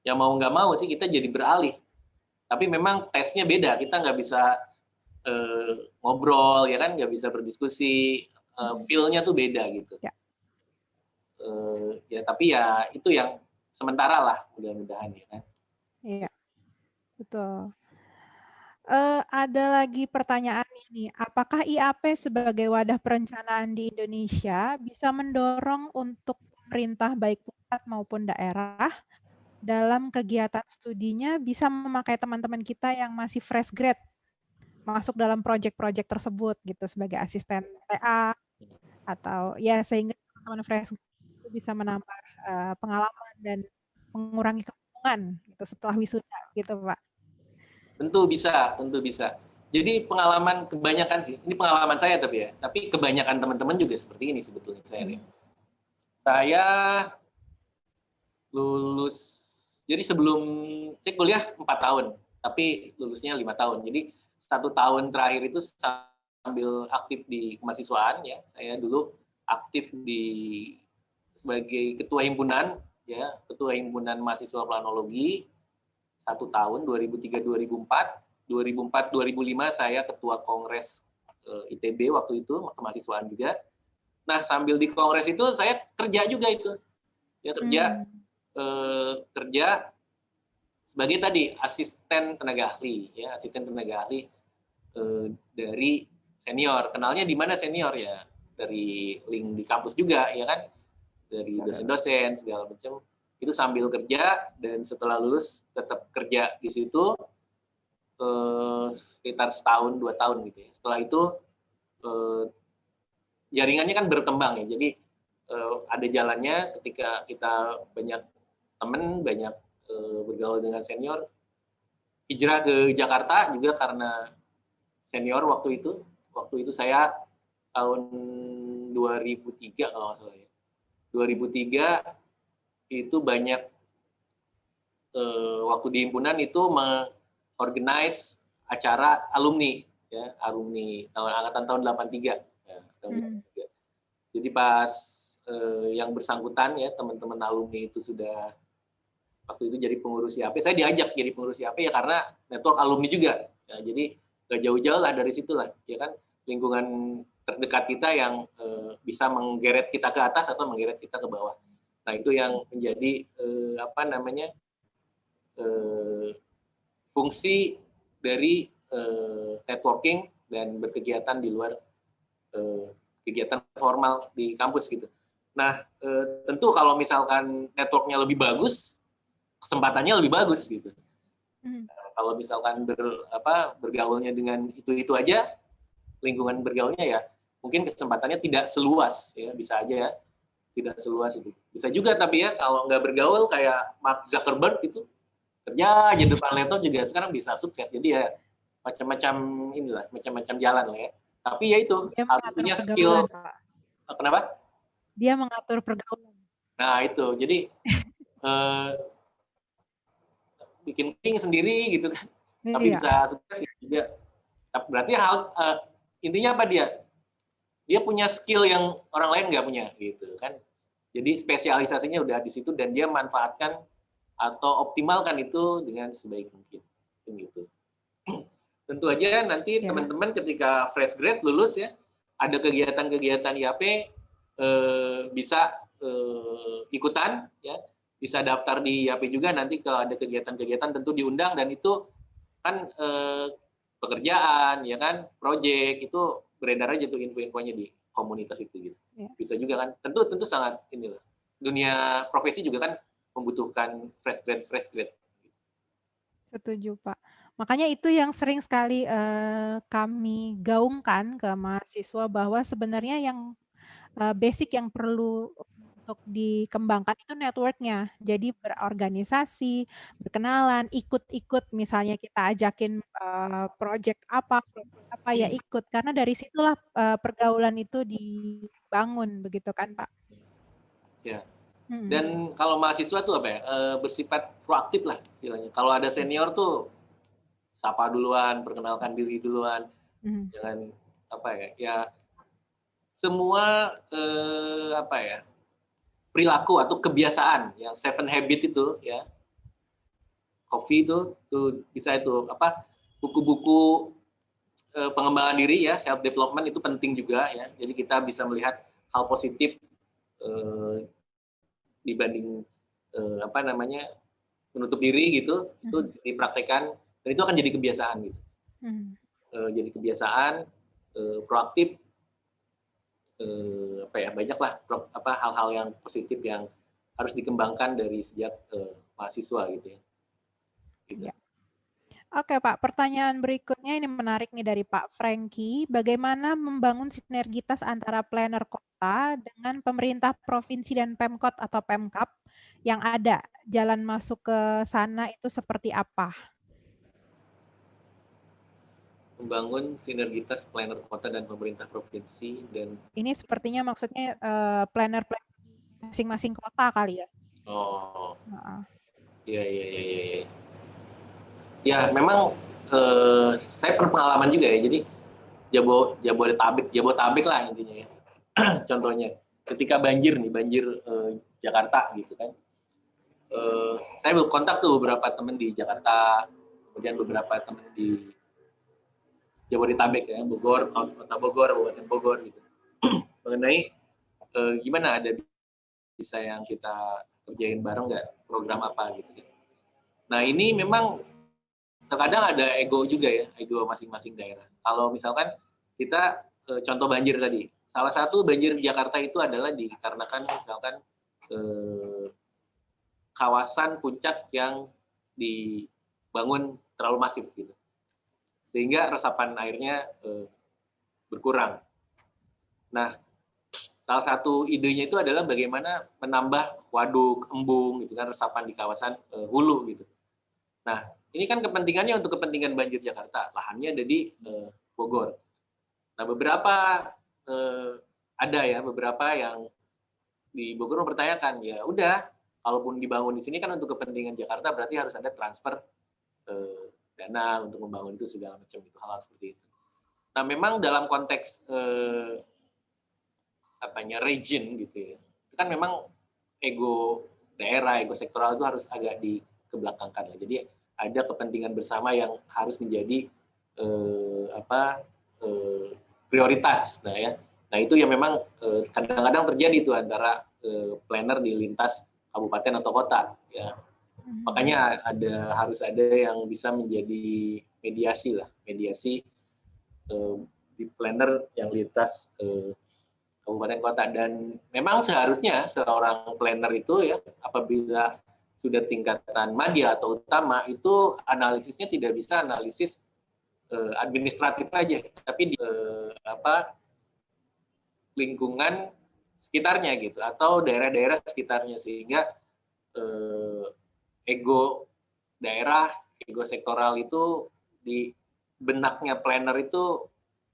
ya mau nggak mau sih kita jadi beralih. Tapi memang tesnya beda, kita nggak bisa ngobrol ya kan, nggak bisa berdiskusi, feel-nya tuh beda gitu. Ya. Ya tapi ya itu yang sementara lah, mudah-mudahan ya kan.
Iya, betul. Ada lagi pertanyaan ini, apakah IAP sebagai wadah perencanaan di Indonesia bisa mendorong untuk pemerintah baik pusat maupun daerah dalam kegiatan studinya bisa memakai teman-teman kita yang masih fresh grade masuk dalam proyek-proyek tersebut gitu sebagai asisten TA atau ya sehingga teman-teman fresh itu bisa menambah pengalaman dan mengurangi kebingungan gitu setelah wisuda gitu Pak.
Tentu bisa. Jadi pengalaman kebanyakan sih, ini pengalaman saya tapi kebanyakan teman-teman juga seperti ini sebetulnya saya lihat. Saya lulus, jadi sebelum saya kuliah 4 tahun, tapi lulusnya 5 tahun. Jadi 1 tahun terakhir itu sambil aktif di kemahasiswaan ya. Saya dulu aktif sebagai ketua himpunan ya, ketua himpunan mahasiswa planologi 1 tahun 2003-2004, 2004-2005 saya ketua kongres ITB waktu itu, kemahasiswaan juga. Nah, sambil di kongres itu saya kerja juga itu. Ya kerja sebagai tadi asisten tenaga ahli ya, asisten tenaga ahli dari senior. Kenalnya di mana senior ya? Dari link di kampus juga ya kan, dari dosen-dosen segala macam. Itu sambil kerja, dan setelah lulus tetap kerja di situ sekitar 1-2 tahun gitu ya. Setelah itu jaringannya kan berkembang ya. Jadi ada jalannya ketika kita banyak teman, banyak bergaul dengan senior. Hijrah ke Jakarta juga karena senior waktu itu. Waktu itu saya tahun 2003 kalau nggak salah ya. 2003 itu banyak waktu di himpunan itu mengorganize acara alumni, ya, alumni angkatan tahun 83. Ya, tahun 83. Jadi pas yang bersangkutan ya teman-teman alumni itu sudah waktu itu jadi pengurus IAP, saya diajak jadi pengurus IAP ya karena network alumni juga. Ya, jadi gak jauh-jauh lah dari situlah, ya kan, lingkungan terdekat kita yang bisa menggeret kita ke atas atau menggeret kita ke bawah. Nah itu yang menjadi fungsi dari networking dan berkegiatan di luar kegiatan formal di kampus gitu. Nah tentu kalau misalkan networknya lebih bagus, kesempatannya lebih bagus gitu. Kalau misalkan bergaulnya dengan itu aja, lingkungan bergaulnya ya mungkin kesempatannya tidak seluas ya, bisa aja ya, tidak seluas itu. Bisa juga tapi ya kalau nggak bergaul kayak Mark Zuckerberg itu kerja aja depan laptop juga sekarang bisa sukses. Jadi ya macam-macam inilah, macam-macam jalan lah ya. Tapi ya itu harus punya skill. Kenapa?
Dia mengatur pergaulan.
Nah itu, jadi bikin link sendiri gitu kan. Tapi bisa sukses juga. Berarti intinya apa dia? Dia punya skill yang orang lain nggak punya gitu kan. Jadi spesialisasinya udah di situ dan dia manfaatkan atau optimalkan itu dengan sebaik mungkin gitu. Tentu aja nanti teman-teman ketika fresh grade lulus ya, ada kegiatan-kegiatan IAP bisa ikutan ya, bisa daftar di IAP juga, nanti kalau ada kegiatan-kegiatan tentu diundang, dan itu kan pekerjaan ya kan, project itu beredar aja tuh info-infonya di komunitas itu gitu. Bisa juga kan, tentu sangat inilah, dunia profesi juga kan membutuhkan fresh grade.
Setuju Pak. Makanya itu yang sering sekali kami gaungkan ke mahasiswa, bahwa sebenarnya yang basic yang perlu untuk dikembangkan itu network-nya. Jadi berorganisasi, berkenalan, ikut-ikut, misalnya kita ajakin project apa ya ikut, karena dari situlah pergaulan itu dibangun, begitu kan Pak?
Ya. Dan kalau mahasiswa tuh apa ya, bersifat proaktif lah istilahnya. Kalau ada senior tuh sapa duluan, perkenalkan diri duluan, jangan ya semua perilaku atau kebiasaan yang 7 habit itu ya, Covey itu bisa itu buku-buku pengembangan diri ya, self development itu penting juga ya. Jadi kita bisa melihat hal positif dibanding menutup diri gitu, itu dipraktekkan dan itu akan jadi kebiasaan gitu. Jadi kebiasaan proaktif, banyaklah hal-hal yang positif yang harus dikembangkan dari sejak mahasiswa gitu ya. Gitu.
Ya. Oke Pak, pertanyaan berikutnya ini menarik nih dari Pak Franky. Bagaimana membangun sinergitas antara planner kota dengan pemerintah provinsi dan Pemkot atau Pemkap yang ada? Jalan masuk ke sana itu seperti apa?
Membangun sinergitas planner kota dan pemerintah provinsi dan
ini sepertinya maksudnya planner masing-masing kota kali ya?
Oh, iya. Ya memang saya berpengalaman juga ya. Jadi Jabodetabek lah intinya ya. Contohnya, ketika banjir Jakarta gitu kan. Saya berkontak tuh beberapa teman di Jakarta, kemudian beberapa teman di Jabodetabek ya, Bogor, Kota Bogor, Kabupaten Bogor gitu. Mengenai gimana ada bisa yang kita kerjain bareng nggak, program apa gitu ya. Nah ini memang terkadang ada ego juga ya, ego masing-masing daerah. Kalau misalkan kita contoh banjir tadi, salah satu banjir di Jakarta itu adalah dikarenakan misalkan kawasan puncak yang dibangun terlalu masif gitu, sehingga resapan airnya berkurang. Nah salah satu idenya itu adalah bagaimana menambah waduk, embung, gitu kan, resapan di kawasan hulu gitu. Nah, ini kan kepentingannya untuk kepentingan banjir Jakarta, lahannya ada di Bogor. Nah, ada ya beberapa yang di Bogor mempertanyakan, ya udah, kalaupun dibangun di sini kan untuk kepentingan Jakarta, berarti harus ada transfer dana untuk membangun itu segala macam, itu hal-hal seperti itu. Nah, memang dalam konteks region gitu ya, itu kan memang ego daerah, ego sektoral itu harus agak dikebelakangkan. Jadi ada kepentingan bersama yang harus menjadi prioritas. Nah ya, nah itu yang memang kadang-kadang terjadi itu antara planner di lintas kabupaten atau kota. Ya, makanya harus ada yang bisa menjadi mediasi lah, di planner yang lintas kabupaten kota. Dan memang seharusnya seorang planner itu ya, apabila sudah tingkatan madya atau utama, itu analisisnya tidak bisa analisis administratif aja, tapi di lingkungan sekitarnya gitu, atau daerah-daerah sekitarnya, sehingga ego daerah, ego sektoral itu di benaknya planner itu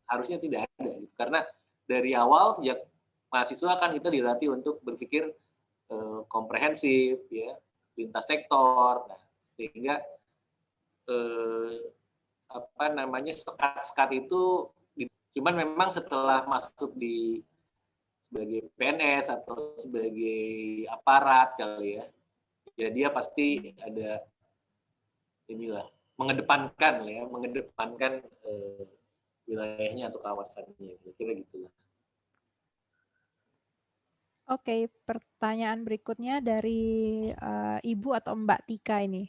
harusnya tidak ada gitu. Karena dari awal sejak mahasiswa kan kita dilatih untuk berpikir komprehensif ya, lintas sektor. Nah, sehingga sekat-sekat itu cuman memang setelah masuk di sebagai PNS atau sebagai aparat kali ya, ya dia pasti ada inilah mengedepankan wilayahnya atau kawasannya, kira-kira gitulah.
Oke, pertanyaan berikutnya dari Ibu atau Mbak Tika ini.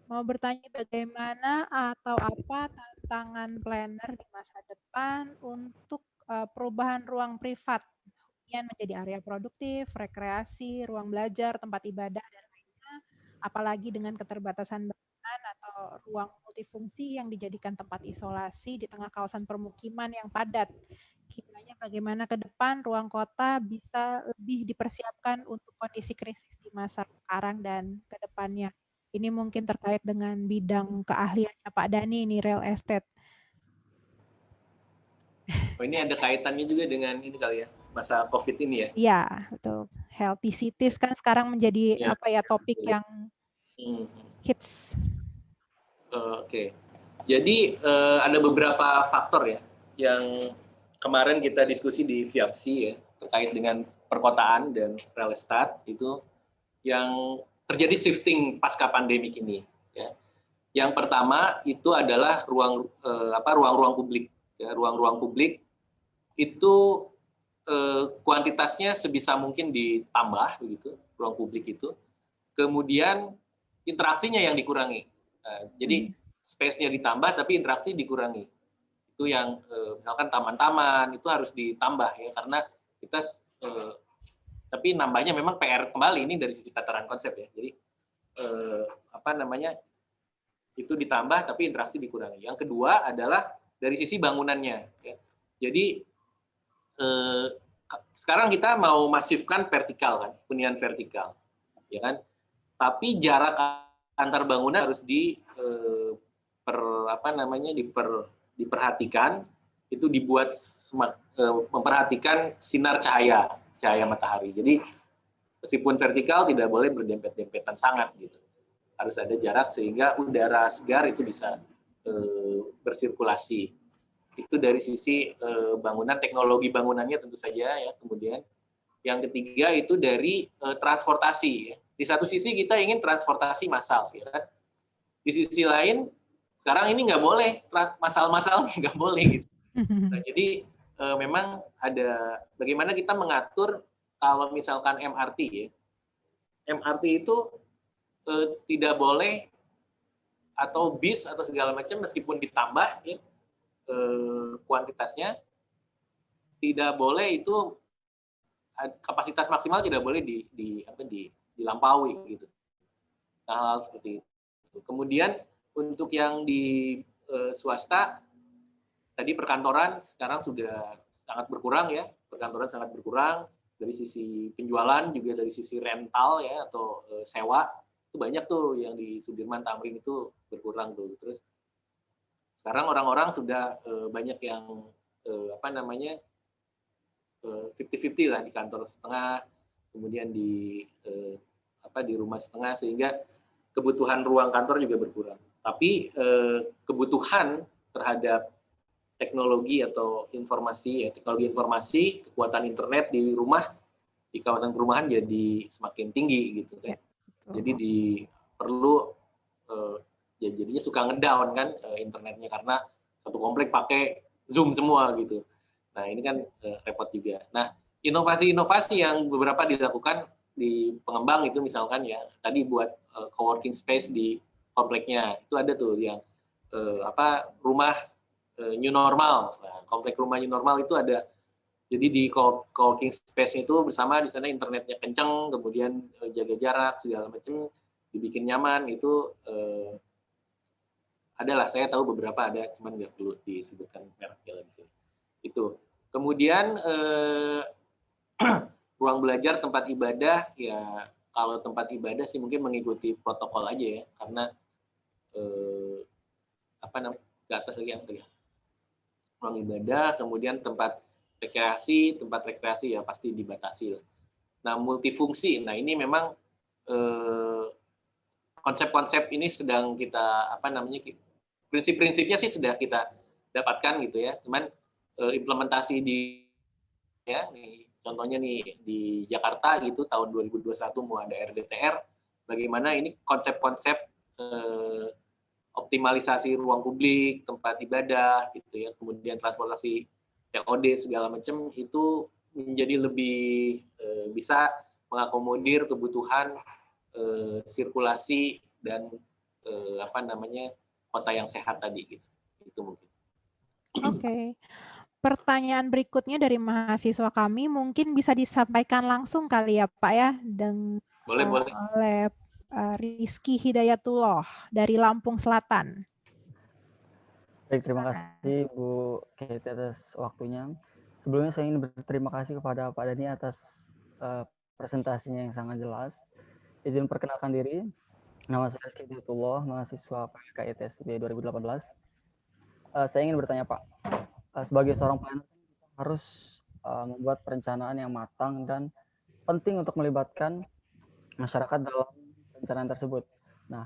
Mau bertanya bagaimana atau apa tantangan planner di masa depan untuk perubahan ruang privat yang menjadi area produktif, rekreasi, ruang belajar, tempat ibadah, dan lainnya, apalagi dengan keterbatasan bangunan atau ruang multifungsi yang dijadikan tempat isolasi di tengah kawasan permukiman yang padat. Kiranya bagaimana ke depan ruang kota bisa lebih dipersiapkan untuk kondisi krisis di masa sekarang dan ke depannya. Ini mungkin terkait dengan bidang keahliannya Pak Dhani, ini real estate.
Oh, ini ada kaitannya juga dengan ini kali ya, masa COVID ini ya?
Iya, betul. Healthy cities kan sekarang menjadi topik yang hits.
Oke. Jadi ada beberapa faktor ya yang kemarin kita diskusi di FIAPSI ya, terkait dengan perkotaan dan real estate itu yang terjadi shifting pasca pandemik ini ya. Yang pertama itu adalah ruang-ruang publik ya, ruang-ruang publik itu kuantitasnya sebisa mungkin ditambah begitu, ruang publik itu. Kemudian interaksinya yang dikurangi. Jadi space-nya ditambah tapi interaksi dikurangi. Itu yang misalkan taman-taman itu harus ditambah ya, karena kita tapi nambahnya memang PR kembali ini dari sisi tataran konsep ya. Jadi itu ditambah tapi interaksi dikurangi. Yang kedua adalah dari sisi bangunannya ya. Jadi sekarang kita mau masifkan vertikal kan, hunian vertikal ya kan. Tapi jarak antar bangunan harus diperhatikan, itu dibuat memperhatikan sinar cahaya matahari. Jadi meskipun vertikal tidak boleh berdempet-dempetan sangat gitu. Harus ada jarak sehingga udara segar itu bisa bersirkulasi. Itu dari sisi bangunan, teknologi bangunannya tentu saja ya. Kemudian yang ketiga itu dari transportasi ya. Di satu sisi kita ingin transportasi massal ya kan. Di sisi lain sekarang ini nggak boleh, massal-massal nggak boleh gitu. Nah, jadi memang ada bagaimana kita mengatur kalau misalkan MRT ya. MRT itu tidak boleh, atau bis atau segala macam meskipun ditambah ya, kuantitasnya tidak boleh, itu kapasitas maksimal tidak boleh dilampaui gitu. Hal-hal seperti itu. Kemudian untuk yang di swasta tadi perkantoran sekarang sudah sangat berkurang ya, perkantoran sangat berkurang dari sisi penjualan juga dari sisi rental ya atau sewa itu banyak tuh yang di Sudirman Tamrin itu berkurang tuh. Terus sekarang orang-orang sudah banyak yang 50-50 lah di kantor setengah, kemudian di rumah setengah sehingga kebutuhan ruang kantor juga berkurang. Tapi kebutuhan terhadap teknologi atau teknologi informasi, kekuatan internet di rumah, di kawasan perumahan jadi semakin tinggi gitu kan. Jadi perlu jadinya suka ngedown kan internetnya karena satu komplek pakai Zoom semua gitu. Nah ini kan repot juga. Nah inovasi-inovasi yang beberapa dilakukan di pengembang itu misalkan ya tadi buat coworking space di kompleknya itu ada tuh yang rumah new normal. Nah, komplek rumah new normal itu ada. Jadi di coworking space itu bersama di sana internetnya kencang, kemudian jaga jarak segala macam, dibikin nyaman itu adalah saya tahu beberapa ada, cuman nggak perlu disebutkan mereknya di sini. Itu. Kemudian ruang belajar tempat ibadah ya kalau tempat ibadah sih mungkin mengikuti protokol aja ya karena ke atas lagi apa ya? Ruang ibadah, kemudian tempat rekreasi ya pasti dibatasi lah. Nah multifungsi, nah ini memang konsep-konsep ini sedang kita prinsip-prinsipnya sih sudah kita dapatkan gitu ya, cuman implementasi contohnya nih di Jakarta gitu tahun 2021 mau ada RDTR, bagaimana ini konsep-konsep optimalisasi ruang publik, tempat ibadah, gitu ya, kemudian transportasi TOD segala macam itu menjadi lebih bisa mengakomodir kebutuhan sirkulasi dan kota yang sehat tadi gitu. Itu mungkin.
Oke. Pertanyaan berikutnya dari mahasiswa kami mungkin bisa disampaikan langsung kali ya Pak ya
boleh.
Oleh Rizky Hidayatullah dari Lampung Selatan.
Baik, terima kasih Bu Kety atas waktunya. Sebelumnya saya ingin berterima kasih kepada Pak Dhani atas presentasinya yang sangat jelas. Izin perkenalkan diri, nama saya Rizky Hidayatullah, mahasiswa PK ITSB 2018. Saya ingin bertanya Pak, sebagai seorang planner harus membuat perencanaan yang matang dan penting untuk melibatkan masyarakat dalam perencanaan tersebut. Nah,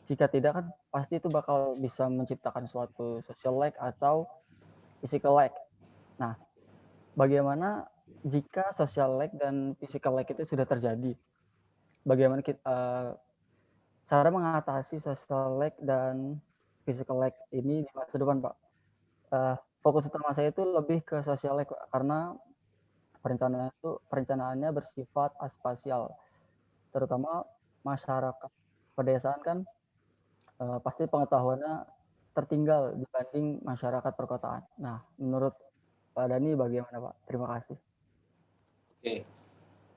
jika tidak kan pasti itu bakal bisa menciptakan suatu social lag atau physical lag. Nah, bagaimana jika social lag dan physical lag itu sudah terjadi? Bagaimana cara mengatasi social lag dan physical lag ini di masa depan, Pak? Fokus utama saya itu lebih ke social lag, Pak, karena perencanaannya bersifat aspasial, terutama masyarakat pedesaan kan pasti pengetahuannya tertinggal dibanding masyarakat perkotaan. Nah, menurut Pak Dhani bagaimana Pak? Terima kasih.
Oke,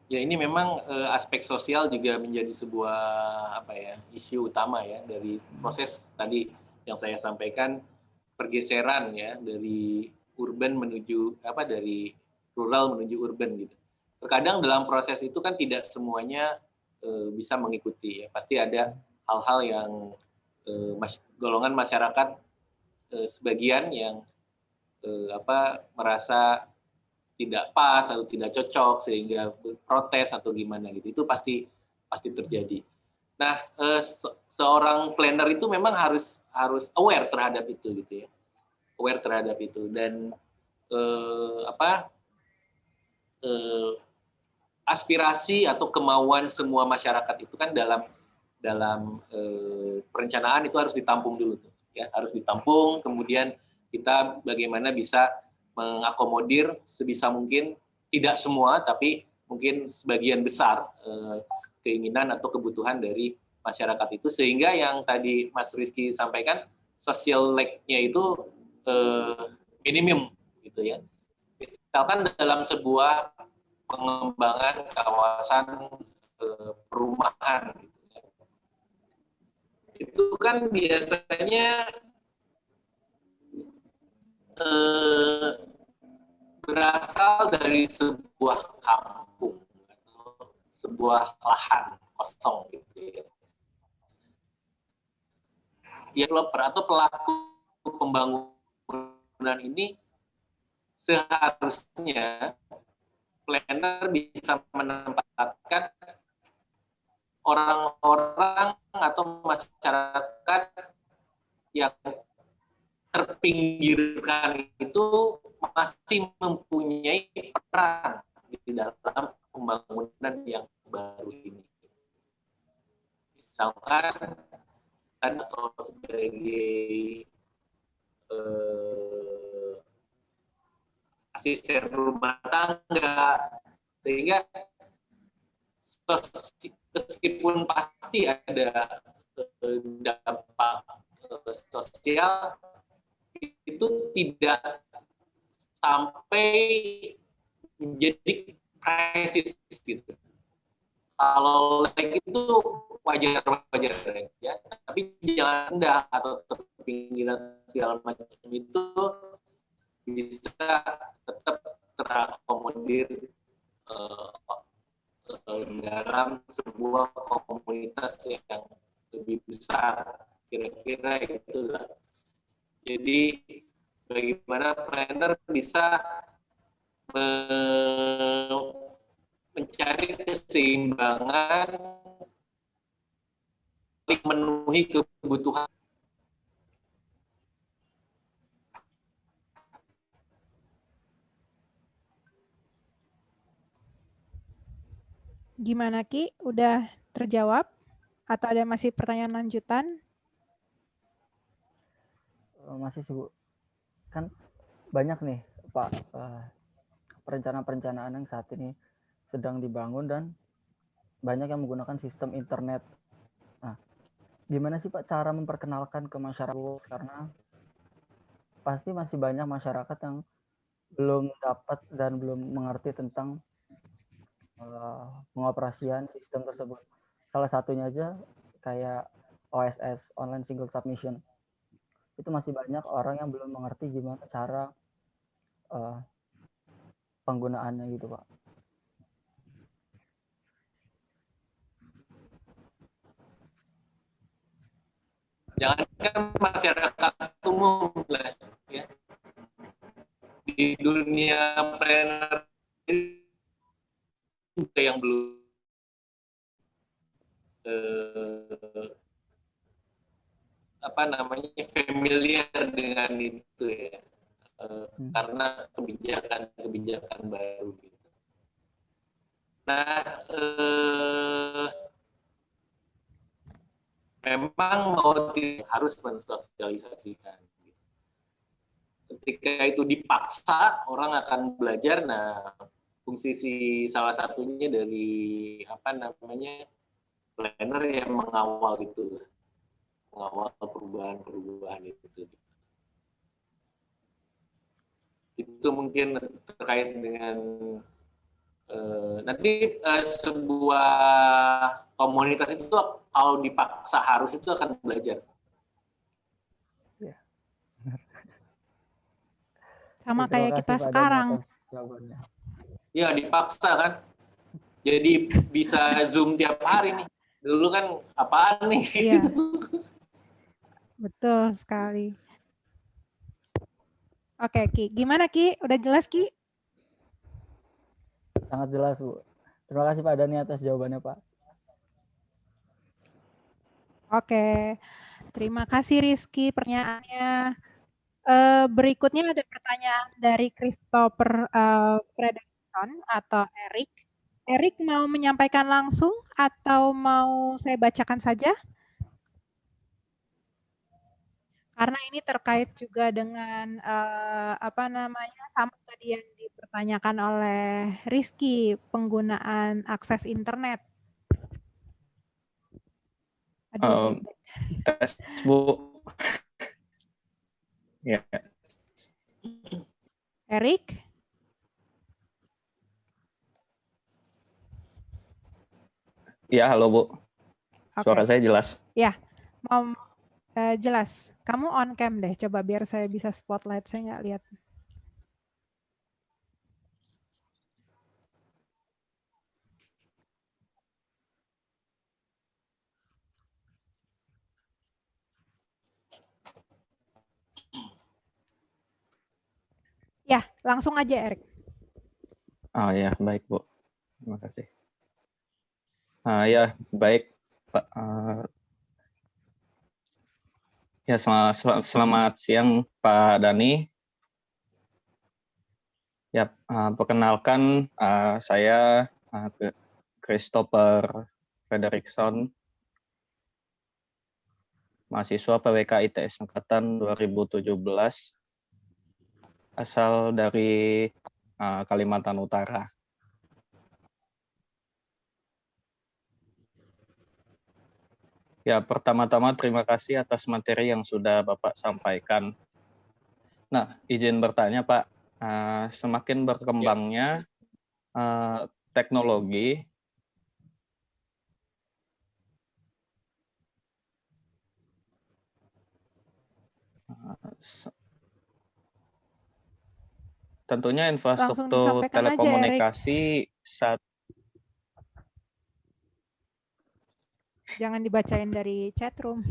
ya ini memang aspek sosial juga menjadi sebuah isu utama ya dari proses tadi yang saya sampaikan pergeseran ya dari urban menuju dari rural menuju urban gitu. Terkadang dalam proses itu kan tidak semuanya bisa mengikuti ya, pasti ada hal-hal yang golongan masyarakat sebagian yang merasa tidak pas atau tidak cocok sehingga protes atau gimana gitu, itu pasti terjadi. Nah, seorang planner itu memang harus aware terhadap itu gitu ya, aware terhadap itu dan aspirasi atau kemauan semua masyarakat itu kan dalam perencanaan itu harus ditampung dulu tuh ya, harus ditampung, kemudian kita bagaimana bisa mengakomodir sebisa mungkin, tidak semua tapi mungkin sebagian besar keinginan atau kebutuhan dari masyarakat itu, sehingga yang tadi Mas Rizky sampaikan social lag-nya itu minimum gitu ya. Misalkan dalam sebuah pengembangan kawasan perumahan gitu ya. Itu kan biasanya berasal dari sebuah kampung atau sebuah lahan kosong gitu ya. Developer atau pelaku pembangunan ini seharusnya planner bisa menempatkan orang-orang atau masyarakat yang terpinggirkan itu masih mempunyai peran di dalam pembangunan yang baru ini. Misalkan atau sebagai asisten rumah tangga, sehingga meskipun pasti ada dampak sosial, itu tidak sampai menjadi krisis gitu. Kalau like itu wajar-wajar aja, tapi jangan rendah atau terpinggiran segala macam itu bisa tetap terakomodir dalam sebuah komunitas yang lebih besar, kira-kira itulah. Jadi bagaimana planner bisa mencari keseimbangan, memenuhi kebutuhan.
Gimana Ki? Udah terjawab? Atau ada masih pertanyaan lanjutan?
Masih sih Bu. Kan banyak nih Pak perencanaan-perencanaan yang saat ini sedang dibangun dan banyak yang menggunakan sistem internet. Nah, gimana sih Pak cara memperkenalkan ke masyarakat? Karena pasti masih banyak masyarakat yang belum dapat dan belum mengerti tentang pengoperasian sistem tersebut. Salah satunya aja kayak OSS, Online Single Submission. Itu masih banyak orang yang belum mengerti gimana cara penggunaannya gitu Pak.
Jangankan masyarakat umum lah ya. Di dunia planner juga yang belum familiar dengan itu ya, karena kebijakan baru gitu. Nah, memang mau tidak harus mensosialisasikan. Ketika itu dipaksa, orang akan belajar. Nah, fungsi salah satunya dari planner yang mengawal itu, mengawal perubahan itu. Itu mungkin terkait dengan nanti sebuah komunitas itu kalau dipaksa harus itu akan belajar.
Ya.
Sama kayak kita sekarang.
Ya dipaksa kan. Jadi bisa Zoom tiap hari nih. Dulu kan apaan nih?
Iya. Betul sekali. Oke, Ki. Gimana Ki? Udah jelas Ki?
Sangat jelas Bu. Terima kasih Pak Dani atas jawabannya Pak.
Oke. Terima kasih Rizky pertanyaannya. Berikutnya ada pertanyaan dari Christopher Fredrickson atau Erik. Erik mau menyampaikan langsung atau mau saya bacakan saja? Karena ini terkait juga dengan sama tadi yang dipertanyakan oleh Rizky, penggunaan akses internet.
Tes Bu. Ya.
Erik?
Ya, halo Bu. Suara saya jelas?
Ya, mau jelas. Kamu on cam deh, coba biar saya bisa spotlight, saya nggak lihat. Ya, langsung aja Erik.
Oh ya, baik Bu. Terima kasih. Ya, baik Pak. Ya, selamat siang Pak Dani. Ya, perkenalkan saya Christopher Frederickson, mahasiswa PWK ITS Angkatan 2017, asal dari Kalimantan Utara. Ya, pertama-tama terima kasih atas materi yang sudah Bapak sampaikan. Nah, izin bertanya Pak, semakin berkembangnya teknologi, tentunya
Langsung
infrastruktur
disampaikan aja Erik.
telekomunikasi saat
Jangan dibacain dari chat room.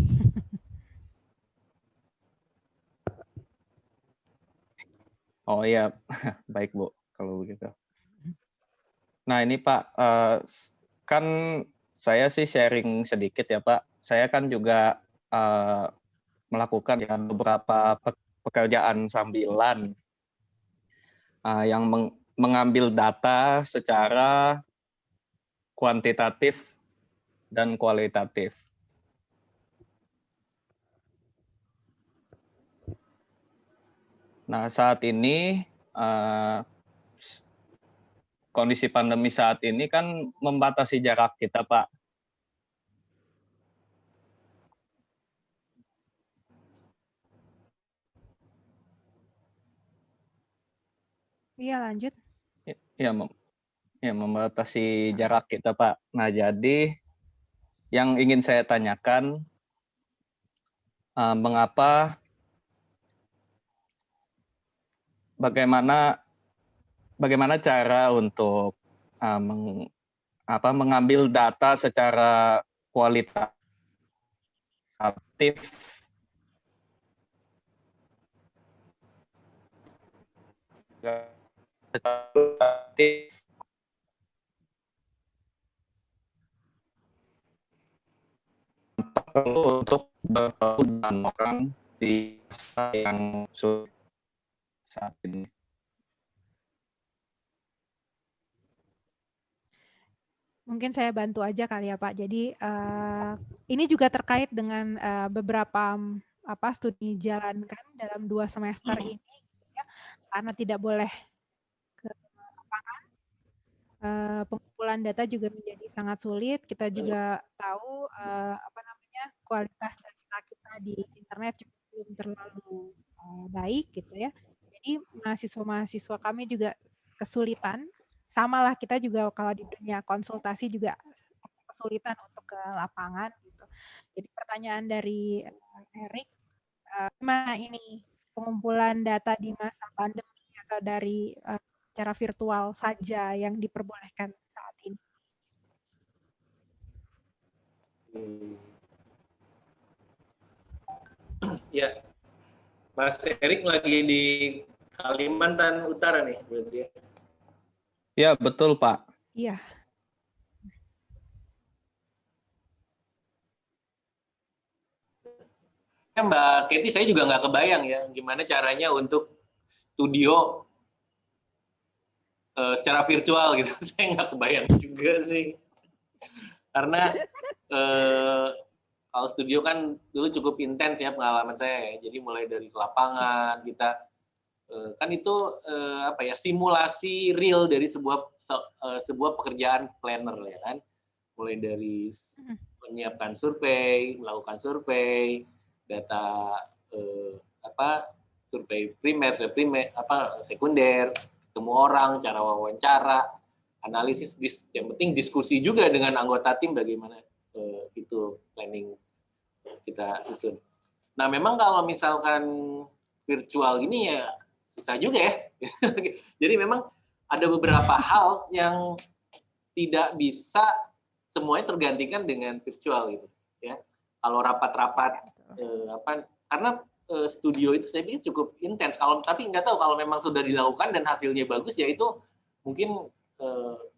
Oh iya, baik Bu, kalau begitu. Nah ini Pak, kan saya sih sharing sedikit ya Pak. Saya kan juga melakukan ya beberapa pekerjaan sambilan yang mengambil data secara kuantitatif dan kualitatif. Nah saat ini kondisi pandemi saat ini kan membatasi jarak kita Pak.
Iya, lanjut.
Ya, membatasi jarak kita Pak. Nah jadi yang ingin saya tanyakan, bagaimana cara untuk mengambil data secara kualitatif perlu untuk bertemu dengan orang di masa yang sulit saat ini.
Mungkin saya bantu aja kali ya Pak. Jadi ini juga terkait dengan beberapa studi dijalankan dalam 2 semester ini, ya, karena tidak boleh ke lapangan. Pengumpulan data juga menjadi sangat sulit. Kita juga tahu kualitas data kita di internet juga belum terlalu baik gitu ya. Jadi mahasiswa-mahasiswa kami juga kesulitan. Samalah kita juga kalau di dunia konsultasi juga kesulitan untuk ke lapangan gitu. Jadi pertanyaan dari Erik, gimana ini pengumpulan data di masa pandemi atau dari secara virtual saja yang diperbolehkan saat ini?
Ya, Mas Erik lagi di Kalimantan Utara nih, berarti ya?
Ya betul Pak.
Iya.
Ya, Mbak Kety, saya juga nggak kebayang ya gimana caranya untuk studio secara virtual gitu. Saya nggak kebayang juga sih. Karena kalau studio kan dulu cukup intens ya pengalaman saya ya. Jadi mulai dari ke lapangan kita kan itu simulasi real dari sebuah pekerjaan planner ya kan. Mulai dari menyiapkan survei, melakukan survei, data survei primer, sekunder, ketemu orang, cara wawancara, analisis, yang penting diskusi juga dengan anggota tim bagaimana itu planning kita susun. Nah memang kalau misalkan virtual ini ya susah juga ya. Jadi memang ada beberapa hal yang tidak bisa semuanya tergantikan dengan virtual gitu ya. Kalau rapat-rapat karena studio itu saya pikir cukup intens. Tapi nggak tahu kalau memang sudah dilakukan dan hasilnya bagus, ya itu mungkin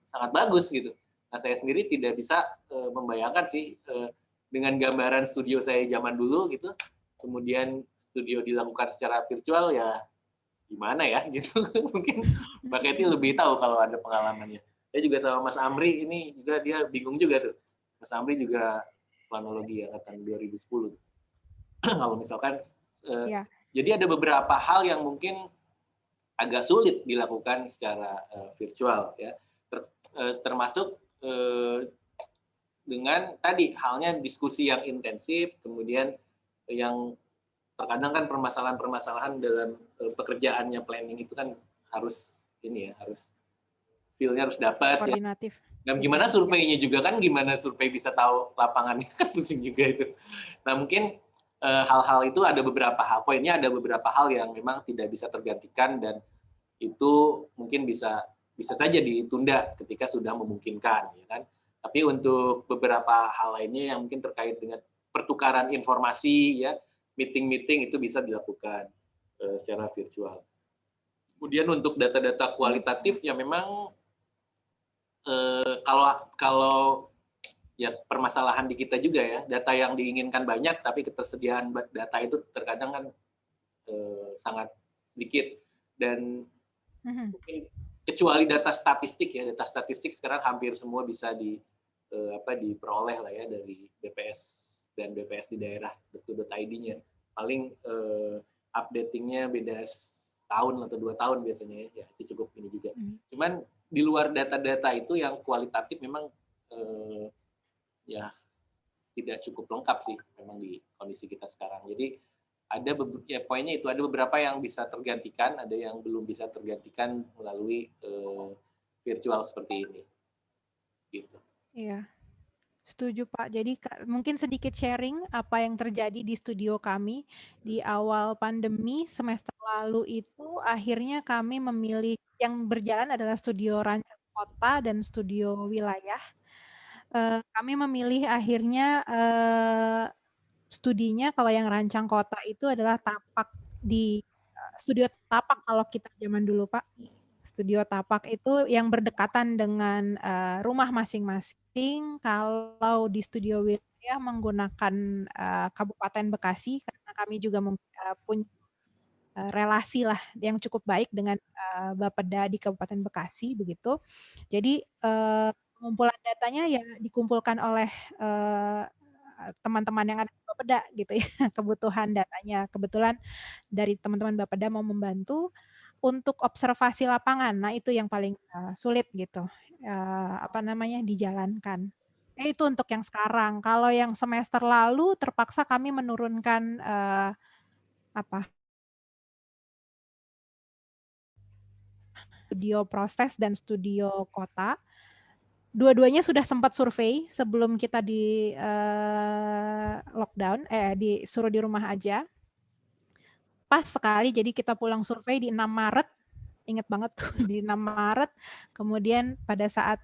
sangat bagus gitu. Nah, saya sendiri tidak bisa membayangkan sih dengan gambaran studio saya zaman dulu gitu, kemudian studio dilakukan secara virtual, ya gimana ya gitu. Mungkin Mbak Kety lebih tahu kalau ada pengalamannya. Saya juga sama Mas Amri ini juga, dia bingung juga tuh. Mas Amri juga planologi angkatan 2010. Kalau misalkan jadi ada beberapa hal yang mungkin agak sulit dilakukan secara virtual ya. Termasuk dengan tadi halnya diskusi yang intensif, kemudian yang terkadang kan permasalahan-permasalahan dalam pekerjaannya planning itu kan harus ini ya, harus feel-nya harus dapat.
Koordinatif.
Ya. Dan gimana surveinya juga kan, gimana survei bisa tahu lapangannya kan pusing juga itu. Nah mungkin hal-hal itu ada beberapa hal, poinnya ada beberapa hal yang memang tidak bisa tergantikan dan itu mungkin bisa saja ditunda ketika sudah memungkinkan, ya kan. Tapi untuk beberapa hal lainnya yang mungkin terkait dengan pertukaran informasi, ya, meeting-meeting itu bisa dilakukan secara virtual. Kemudian untuk data-data kualitatif ya memang kalau ya permasalahan di kita juga ya, data yang diinginkan banyak tapi ketersediaan data itu terkadang kan sangat sedikit dan mungkin kecuali data statistik ya, data statistik sekarang hampir semua bisa diperoleh lah ya dari BPS dan BPS di daerah .id-nya. Paling updatingnya beda tahun atau 2 tahun biasanya ya, itu cukup ini juga. Cuman di luar data-data itu yang kualitatif memang ya tidak cukup lengkap sih memang di kondisi kita sekarang. Jadi ada poinnya itu ada beberapa yang bisa tergantikan, ada yang belum bisa tergantikan melalui virtual seperti ini. Gitu.
Iya. Setuju Pak. Jadi mungkin sedikit sharing apa yang terjadi di studio kami di awal pandemi semester lalu itu akhirnya kami memilih yang berjalan adalah studio rancang kota dan studio wilayah. Kami memilih akhirnya studinya kalau yang rancang kota itu adalah tapak di studio tapak kalau kita zaman dulu Pak. Studio tapak itu yang berdekatan dengan rumah masing-masing. Kalau di studio wilayah menggunakan Kabupaten Bekasi karena kami juga punya relasi lah yang cukup baik dengan Bapeda di Kabupaten Bekasi begitu. Jadi pengumpulan datanya ya dikumpulkan oleh teman-teman yang ada di Bapeda gitu ya, kebutuhan datanya. Kebetulan dari teman-teman Bapeda mau membantu untuk observasi lapangan. Nah, itu yang paling sulit gitu. Dijalankan. Itu untuk yang sekarang. Kalau yang semester lalu terpaksa kami menurunkan studio proses dan studio kota. Dua-duanya sudah sempat survei sebelum kita di lockdown, disuruh di rumah aja. Pas sekali, jadi kita pulang survei di 6 Maret, ingat banget tuh di 6 Maret, kemudian pada saat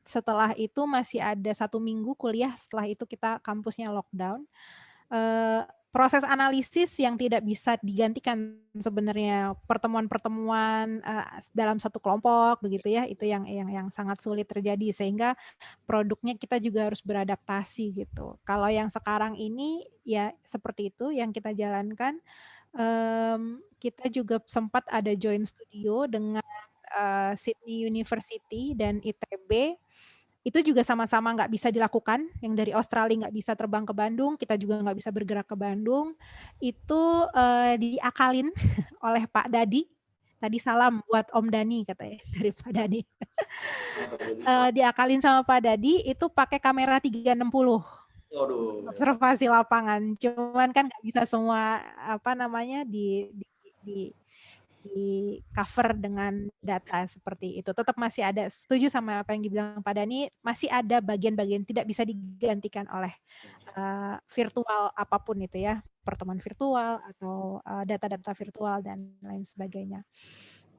setelah itu masih ada 1 minggu kuliah, setelah itu kita kampusnya lockdown. Proses analisis yang tidak bisa digantikan sebenarnya, pertemuan-pertemuan dalam satu kelompok begitu ya, itu yang sangat sulit terjadi sehingga produknya kita juga harus beradaptasi gitu. Kalau yang sekarang ini ya seperti itu yang kita jalankan. Kita juga sempat ada join studio dengan Sydney University dan ITB. Itu juga sama-sama nggak bisa dilakukan. Yang dari Australia nggak bisa terbang ke Bandung, kita juga nggak bisa bergerak ke Bandung. Itu diakalin oleh Pak Dadi. Tadi salam buat Om Dani katanya dari Pak Dadi. Diakalin sama Pak Dadi itu pakai kamera 360. Observasi lapangan. Cuman kan nggak bisa semua di cover dengan data seperti itu. Tetap masih ada, setuju sama apa yang dibilang Pak Dani, masih ada bagian-bagian tidak bisa digantikan oleh virtual apapun itu ya, pertemuan virtual atau data-data virtual dan lain sebagainya.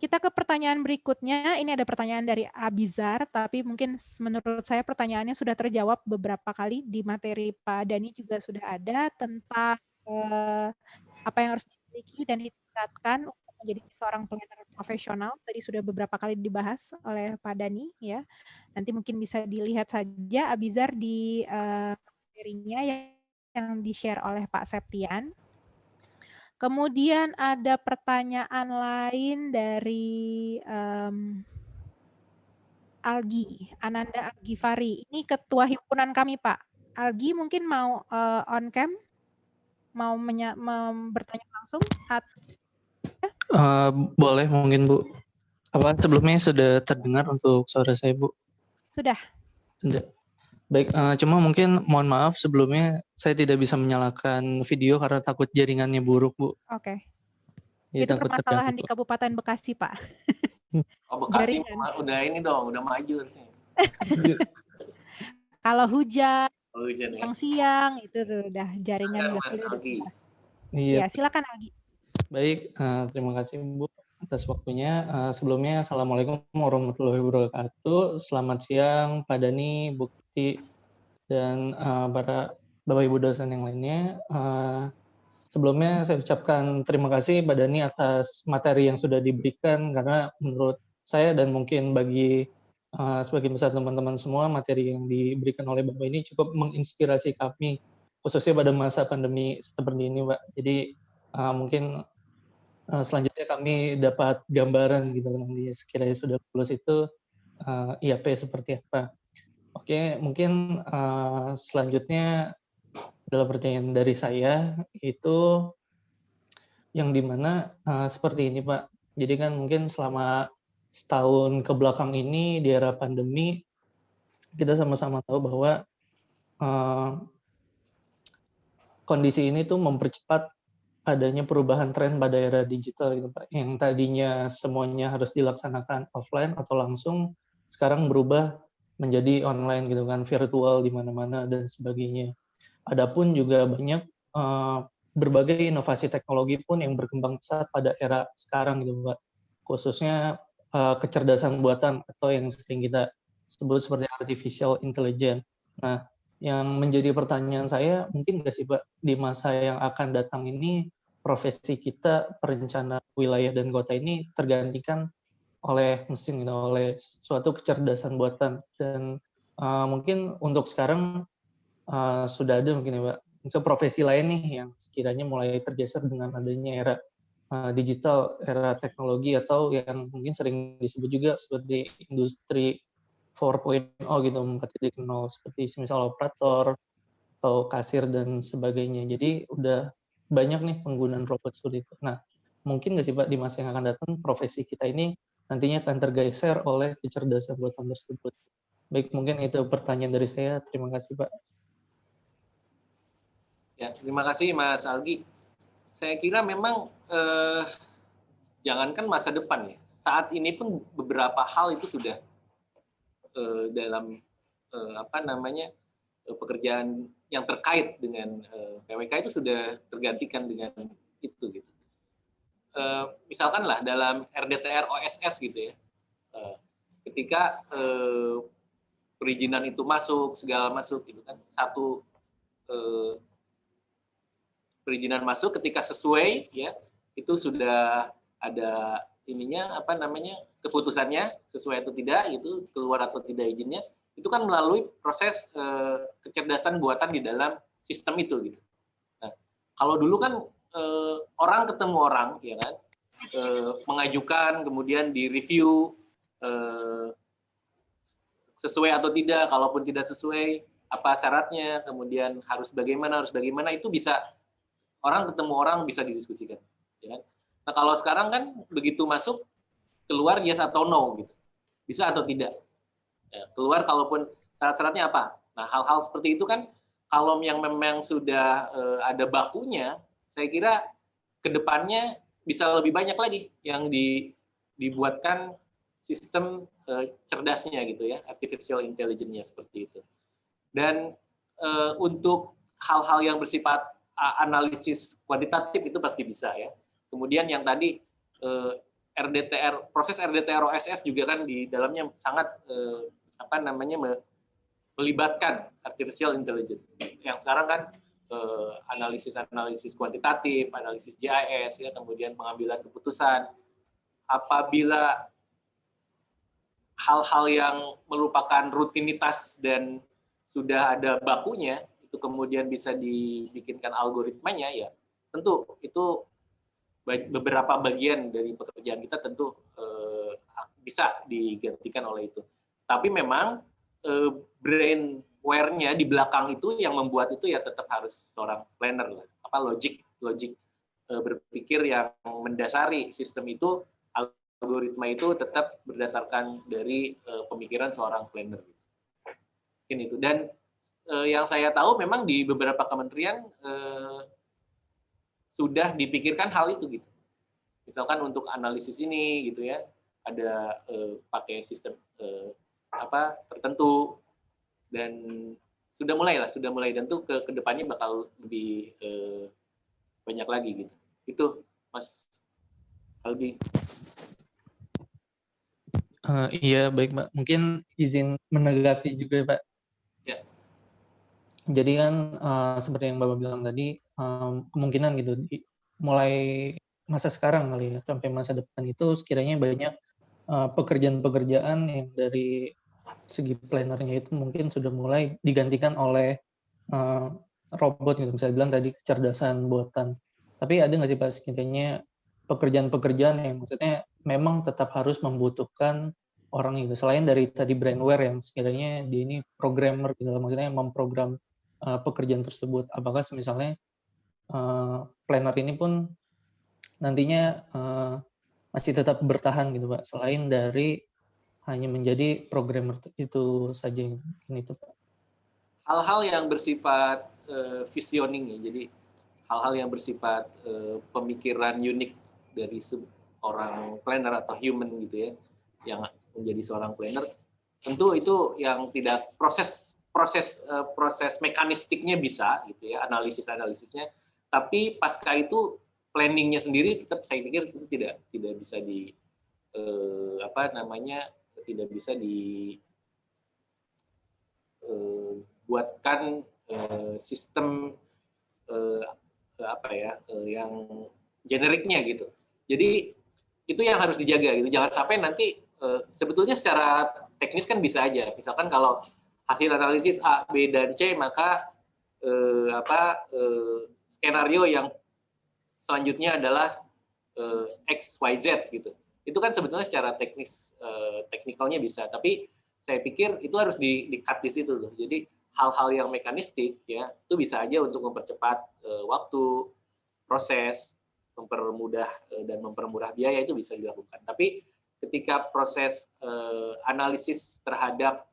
Kita ke pertanyaan berikutnya. Ini ada pertanyaan dari Abizar, tapi mungkin menurut saya pertanyaannya sudah terjawab beberapa kali di materi Pak Dani juga sudah ada tentang apa yang harus dimiliki dan ditingkatkan untuk menjadi seorang planner profesional. Tadi sudah beberapa kali dibahas oleh Pak Dani ya. Nanti mungkin bisa dilihat saja Abizar di materinya yang di-share oleh Pak Septian. Kemudian ada pertanyaan lain dari Algi, Ananda Algifari. Ini ketua himpunan kami, Pak. Algi mungkin mau on cam, mau bertanya langsung.
Boleh mungkin Bu. Apa sebelumnya sudah terdengar untuk suara saya Bu?
Sudah.
Sudah. Baik, cuma mungkin mohon maaf sebelumnya saya tidak bisa menyalakan video karena takut jaringannya buruk Bu.
Oke.
Jadi
Itu
takut
permasalahan di
terganggu.
Kabupaten Bekasi, Pak.
Oh, Bekasi
Jaringan.
udah ini dong, udah maju harusnya.
Kalau hujan,
Oh, hujan ya.
siang itu tuh udah jaringan
Silakan,
udah
Mas
udah.
Algi.
Iya.
Ya, silakan Algi.
Baik, terima kasih Bu atas waktunya. Sebelumnya Assalamualaikum warahmatullahi wabarakatuh. Selamat siang Pak Dani, Bu Kiti, dan para Bapak Ibu dosen yang lainnya. Sebelumnya saya ucapkan terima kasih Pak Dani atas materi yang sudah diberikan, karena menurut saya dan mungkin bagi sebagian besar teman-teman semua, materi yang diberikan oleh Bapak ini cukup menginspirasi kami, khususnya pada masa pandemi seperti ini, Pak. Jadi mungkin selanjutnya kami dapat gambaran gitu nanti sekiranya sudah lulus itu IAP seperti apa. Oke, mungkin selanjutnya adalah pertanyaan dari saya, itu yang dimana seperti ini Pak. Jadi kan mungkin selama setahun ke belakang ini di era pandemi, kita sama-sama tahu bahwa kondisi ini tuh mempercepat adanya perubahan tren pada era digital gitu Pak. Yang tadinya semuanya harus dilaksanakan offline atau langsung, sekarang berubah menjadi online gitu kan, virtual di mana-mana dan sebagainya. Adapun juga banyak berbagai inovasi teknologi pun yang berkembang pesat pada era sekarang gitu Pak. Khususnya kecerdasan buatan atau yang sering kita sebut seperti artificial intelligence. Nah, yang menjadi pertanyaan saya, mungkin nggak sih Pak, di masa yang akan datang ini profesi kita perencana wilayah dan kota ini tergantikan oleh mesin, oleh suatu kecerdasan buatan. Dan mungkin untuk sekarang sudah ada mungkin ya Pak, misalnya profesi lain nih yang sekiranya mulai tergeser dengan adanya era digital, era teknologi, atau yang mungkin sering disebut juga seperti industri 4.0 gitu, 4.0, seperti misal operator atau kasir dan sebagainya. Jadi udah banyak nih penggunaan robot seperti itu. Nah, mungkin nggak sih Pak di masa yang akan datang profesi kita ini nantinya akan tergeser oleh kecerdasan buatan tersebut. Baik, mungkin itu pertanyaan dari saya. Terima kasih Pak.
Ya, terima kasih Mas Algi. Saya kira memang jangankan masa depan ya, saat ini pun beberapa hal itu sudah dalam pekerjaan yang terkait dengan PWK itu sudah tergantikan dengan itu gitu. Misalkanlah dalam RDTR OSS gitu ya, ketika perizinan itu masuk, segala masuk gitu kan, satu perizinan masuk ketika sesuai ya, itu sudah ada ininya keputusannya sesuai atau tidak, itu keluar atau tidak izinnya, itu kan melalui proses kecerdasan buatan di dalam sistem itu gitu. Nah, kalau dulu kan orang ketemu orang ya kan, mengajukan, kemudian direview sesuai atau tidak, kalaupun tidak sesuai apa syaratnya, kemudian harus bagaimana itu bisa orang ketemu orang bisa didiskusikan, ya kan? Nah kalau sekarang kan begitu masuk keluar yes atau no gitu, bisa atau tidak, ya, keluar kalaupun syarat-syaratnya apa. Nah hal-hal seperti itu kan kalau yang memang sudah ada bakunya, saya kira kedepannya bisa lebih banyak lagi yang dibuatkan sistem cerdasnya gitu ya, artificial intelligence-nya seperti itu. Dan untuk hal-hal yang bersifat analisis kuantitatif itu pasti bisa ya. Kemudian yang tadi proses RDTR OSS juga kan di dalamnya sangat melibatkan artificial intelligence. Yang sekarang kan analisis kuantitatif, analisis GIS, ya, kemudian pengambilan keputusan. Apabila hal-hal yang merupakan rutinitas dan sudah ada bakunya, itu kemudian bisa dibikinkan algoritmanya, ya tentu itu beberapa bagian dari pekerjaan kita tentu bisa digantikan oleh itu. Tapi memang brainware-nya di belakang itu yang membuat itu ya tetap harus seorang planner lah. Logik berpikir yang mendasari sistem itu, algoritma itu tetap berdasarkan dari pemikiran seorang planner. Mungkin itu. Dan yang saya tahu memang di beberapa kementerian sudah dipikirkan hal itu gitu. Misalkan untuk analisis ini gitu ya, ada pakai sistem tertentu, dan sudah mulai tentu ke depannya bakal lebih banyak lagi gitu. Itu Mas Albi.
Iya, baik Pak. Mungkin izin menanggapi juga Pak.
Ya.
Jadi kan seperti yang Bapak bilang tadi, kemungkinan gitu mulai masa sekarang kali ya sampai masa depan itu sekiranya banyak pekerjaan-pekerjaan yang dari segi plannernya itu mungkin sudah mulai digantikan oleh robot gitu. Misalnya bilang tadi kecerdasan buatan. Tapi ada nggak sih Pak sekiranya pekerjaan-pekerjaan yang maksudnya memang tetap harus membutuhkan orang itu, selain dari tadi brainware yang sekiranya dia ini programmer gitu, maksudnya memprogram pekerjaan tersebut. Apakah misalnya planner ini pun nantinya masih tetap bertahan gitu Pak, selain dari hanya menjadi programmer itu saja, ini itu Pak.
Hal-hal yang bersifat visioning ya, jadi hal-hal yang bersifat pemikiran unik dari seorang planner atau human gitu ya, yang menjadi seorang planner, tentu itu yang tidak proses mekanistiknya bisa gitu ya, analisisnya, tapi pasca itu planningnya sendiri tetap saya pikir itu tidak bisa tidak bisa buatkan sistem yang generiknya gitu. Jadi itu yang harus dijaga gitu. Jangan sampai nanti sebetulnya secara teknis kan bisa aja. Misalkan kalau hasil analisis A, B dan C, maka skenario yang selanjutnya adalah X, Y, Z gitu. Itu kan sebetulnya secara teknikalnya bisa, tapi saya pikir itu harus di-cut di situ loh. Jadi hal-hal yang mekanistik ya itu bisa aja untuk mempercepat waktu, proses, mempermudah dan mempermurah biaya itu bisa dilakukan. Tapi ketika proses analisis terhadap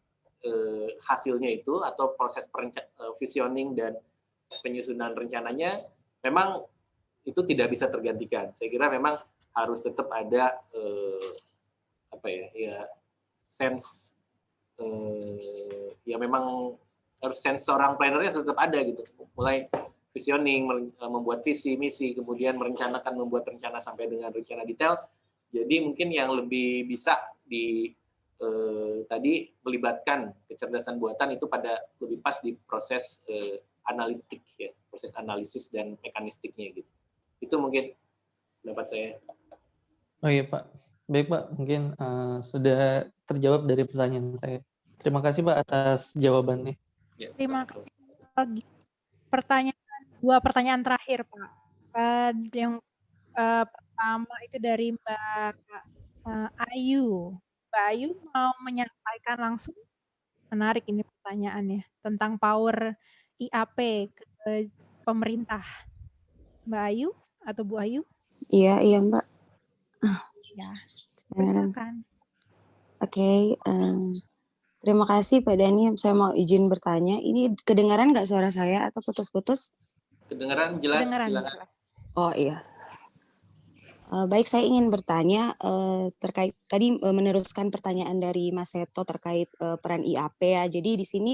hasilnya itu atau proses visioning dan penyusunan rencananya memang itu tidak bisa tergantikan. Saya kira memang harus tetap ada sense ya memang harus sense seorang plannernya tetap ada gitu. Mulai visioning, membuat visi, misi, kemudian membuat rencana sampai dengan rencana detail. Jadi mungkin yang lebih bisa tadi melibatkan kecerdasan buatan itu pada lebih pas di proses analitik ya, proses analisis dan mekanistiknya gitu. Itu mungkin pendapat saya.
Oh iya Pak, baik Pak, mungkin sudah terjawab dari pertanyaan saya. Terima kasih Pak atas jawabannya.
Ya,
terima kasih. Dua pertanyaan terakhir Pak. Yang pertama itu dari Mbak Ayu. Mbak Ayu mau menyampaikan langsung, menarik ini pertanyaannya, tentang power IAP ke pemerintah. Mbak Ayu atau Bu Ayu?
Iya Mbak.
Ya, silakan.
Oke, terima kasih Pak Dani. Saya mau izin bertanya. Ini kedengaran nggak suara saya atau putus-putus?
Kedengaran jelas.
Jelas.
Oh iya. Baik, saya ingin bertanya terkait tadi meneruskan pertanyaan dari Mas Seto terkait peran IAP ya. Jadi di sini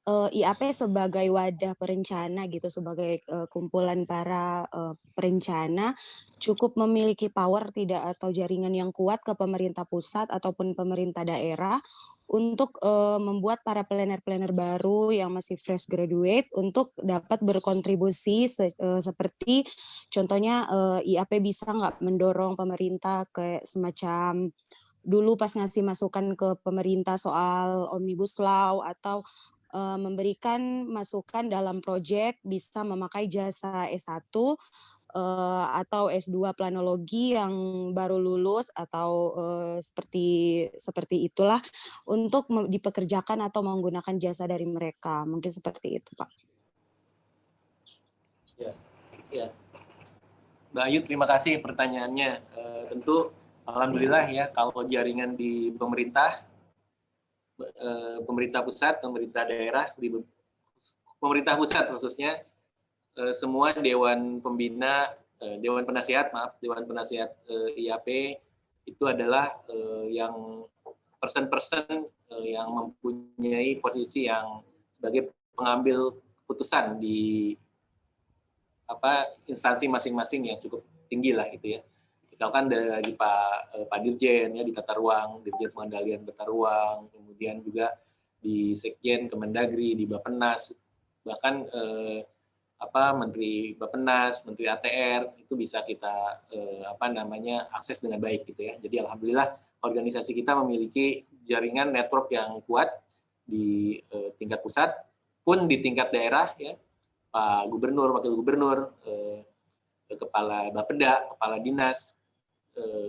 IAP sebagai wadah perencana gitu, sebagai kumpulan para perencana cukup memiliki power tidak atau jaringan yang kuat ke pemerintah pusat ataupun pemerintah daerah untuk membuat para planner-planner baru yang masih fresh graduate untuk dapat berkontribusi seperti contohnya IAP bisa nggak mendorong pemerintah ke semacam dulu pas ngasih masukan ke pemerintah soal Omnibus Law atau memberikan masukan dalam proyek bisa memakai jasa S1 atau S2 planologi yang baru lulus atau seperti itulah untuk dipekerjakan atau menggunakan jasa dari mereka. Mungkin seperti itu, Pak.
Ya. Mbak Ayu, terima kasih pertanyaannya. Tentu alhamdulillah ya kalau jaringan di pemerintah pusat, pemerintah daerah, di pemerintah pusat khususnya semua dewan pembina, dewan penasihat IAP itu adalah yang person-person yang mempunyai posisi yang sebagai pengambil keputusan di instansi masing-masing yang cukup tinggi lah gitu ya. Misalkan dari Pak Dirjen ya di tata ruang, Dirjen Pengendalian Tata Ruang, kemudian juga di Sekjen Kemendagri, di Bappenas, bahkan Menteri Bappenas, Menteri ATR itu bisa kita akses dengan baik gitu ya. Jadi alhamdulillah organisasi kita memiliki jaringan network yang kuat di tingkat pusat pun di tingkat daerah ya. Pak Gubernur, Wakil Gubernur, Kepala Bapeda, Kepala Dinas,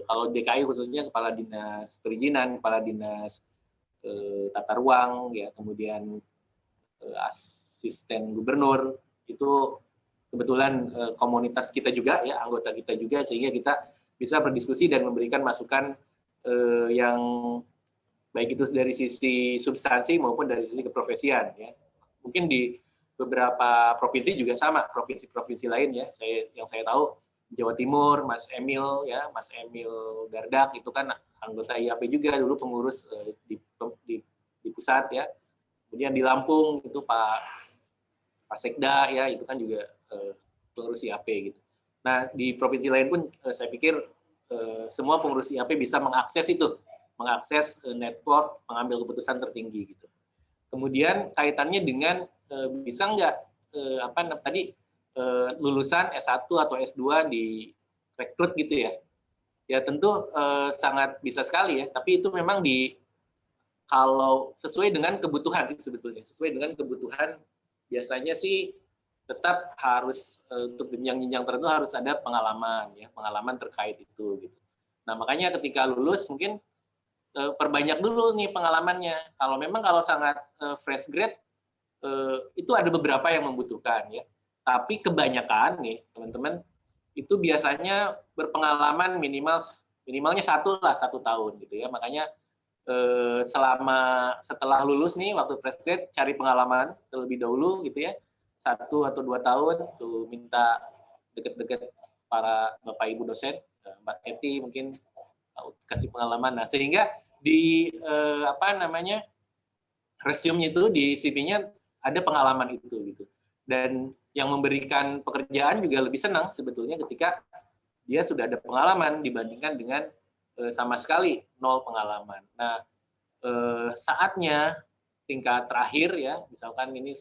kalau DKI khususnya Kepala Dinas Perizinan, Kepala Dinas Tata Ruang, ya kemudian Asisten Gubernur, itu kebetulan komunitas kita juga ya, anggota kita juga, sehingga kita bisa berdiskusi dan memberikan masukan yang baik itu dari sisi substansi maupun dari sisi keprofesian ya. Mungkin di beberapa provinsi juga sama, provinsi-provinsi lain ya. Yang saya tahu Jawa Timur, Mas Emil Dardak itu kan anggota IAP juga dulu, pengurus di pusat ya. Kemudian di Lampung itu Pak Sekda ya, itu kan juga pengurus IAP gitu. Nah di provinsi lain pun saya pikir semua pengurus IAP bisa mengakses network pengambil keputusan tertinggi gitu. Kemudian kaitannya dengan bisa nggak lulusan S1 atau S2 di rekrut gitu ya. Ya tentu sangat bisa sekali ya, tapi itu memang kalau sesuai dengan kebutuhan sebetulnya, sesuai dengan kebutuhan biasanya sih tetap harus untuk jenjang-jenjang tertentu harus ada pengalaman terkait itu gitu. Nah, makanya ketika lulus mungkin perbanyak dulu nih pengalamannya. Kalau sangat fresh grade itu ada beberapa yang membutuhkan ya. Tapi kebanyakan nih teman-teman itu biasanya berpengalaman minimalnya 1 tahun gitu ya. Makanya setelah lulus nih waktu fresh grade cari pengalaman terlebih dahulu gitu ya, 1 atau 2 tahun tuh minta deket-deket para bapak ibu dosen, Mbak Eti mungkin kasih pengalaman. Nah sehingga di resume-nya itu di CV-nya ada pengalaman itu gitu. Dan yang memberikan pekerjaan juga lebih senang sebetulnya ketika dia sudah ada pengalaman dibandingkan dengan sama sekali 0 pengalaman. Nah, saatnya tingkat terakhir ya, misalkan ini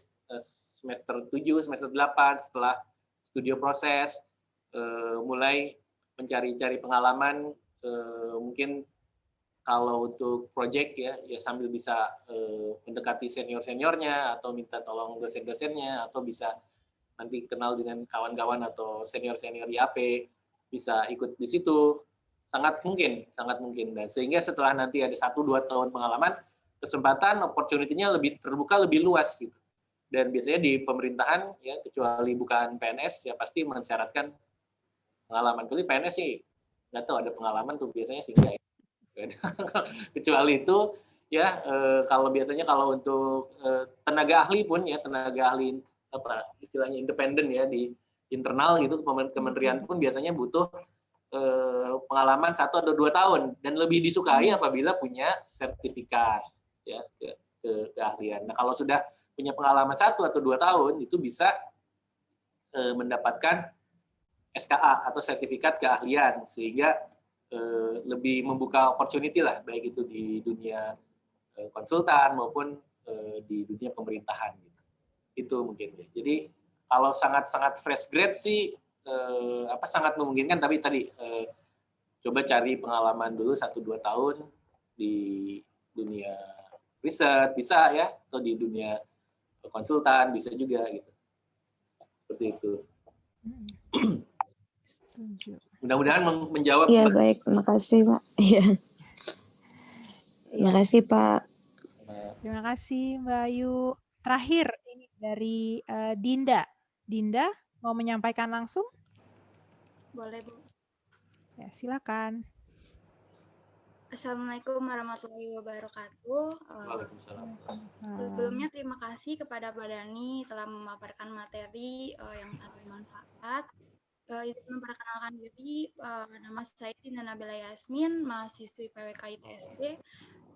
semester 7, semester 8 setelah studio proses, mulai mencari-cari pengalaman, mungkin kalau untuk project ya sambil bisa mendekati senior-seniornya atau minta tolong dosen-dosennya atau bisa nanti kenal dengan kawan-kawan atau senior-senior IAP, bisa ikut di situ. Sangat mungkin dan sehingga setelah nanti ada 1-2 tahun pengalaman, kesempatan opportunity-nya lebih terbuka, lebih luas gitu. Dan biasanya di pemerintahan ya kecuali bukan PNS ya pasti mensyaratkan pengalaman. Kalau PNS sih nggak tahu ada pengalaman tuh biasanya sih enggak. Kecuali itu ya kalau biasanya kalau untuk tenaga ahli pun ya tenaga ahli istilahnya independen ya di internal gitu kementerian pun biasanya butuh pengalaman 1 atau 2 tahun dan lebih disukai apabila punya sertifikat ya keahlian. Nah kalau sudah punya pengalaman 1 atau 2 tahun itu bisa mendapatkan SKA atau sertifikat keahlian sehingga lebih membuka opportunity lah baik itu di dunia konsultan maupun di dunia pemerintahan gitu. Itu mungkin ya. Jadi kalau sangat-sangat fresh grade sih sangat memungkinkan, tapi tadi coba cari pengalaman dulu 1-2 tahun di dunia riset bisa ya, atau di dunia konsultan bisa juga gitu. Seperti itu. Mudah-mudahan menjawab.
Iya, baik. Terima kasih, Pak. Iya. Terima kasih, Pak.
Terima kasih, Mbak Ayu. Terakhir ini dari Dinda. Dinda mau menyampaikan langsung?
Boleh, Bu.
Ya, silakan.
Assalamualaikum warahmatullahi wabarakatuh.
Waalaikumsalam.
Sebelumnya terima kasih kepada Pak Dhani telah memaparkan materi yang sangat bermanfaat. Izin memperkenalkan diri, nama saya Dinda Nabila Yasmin, mahasiswi PWK ITSB,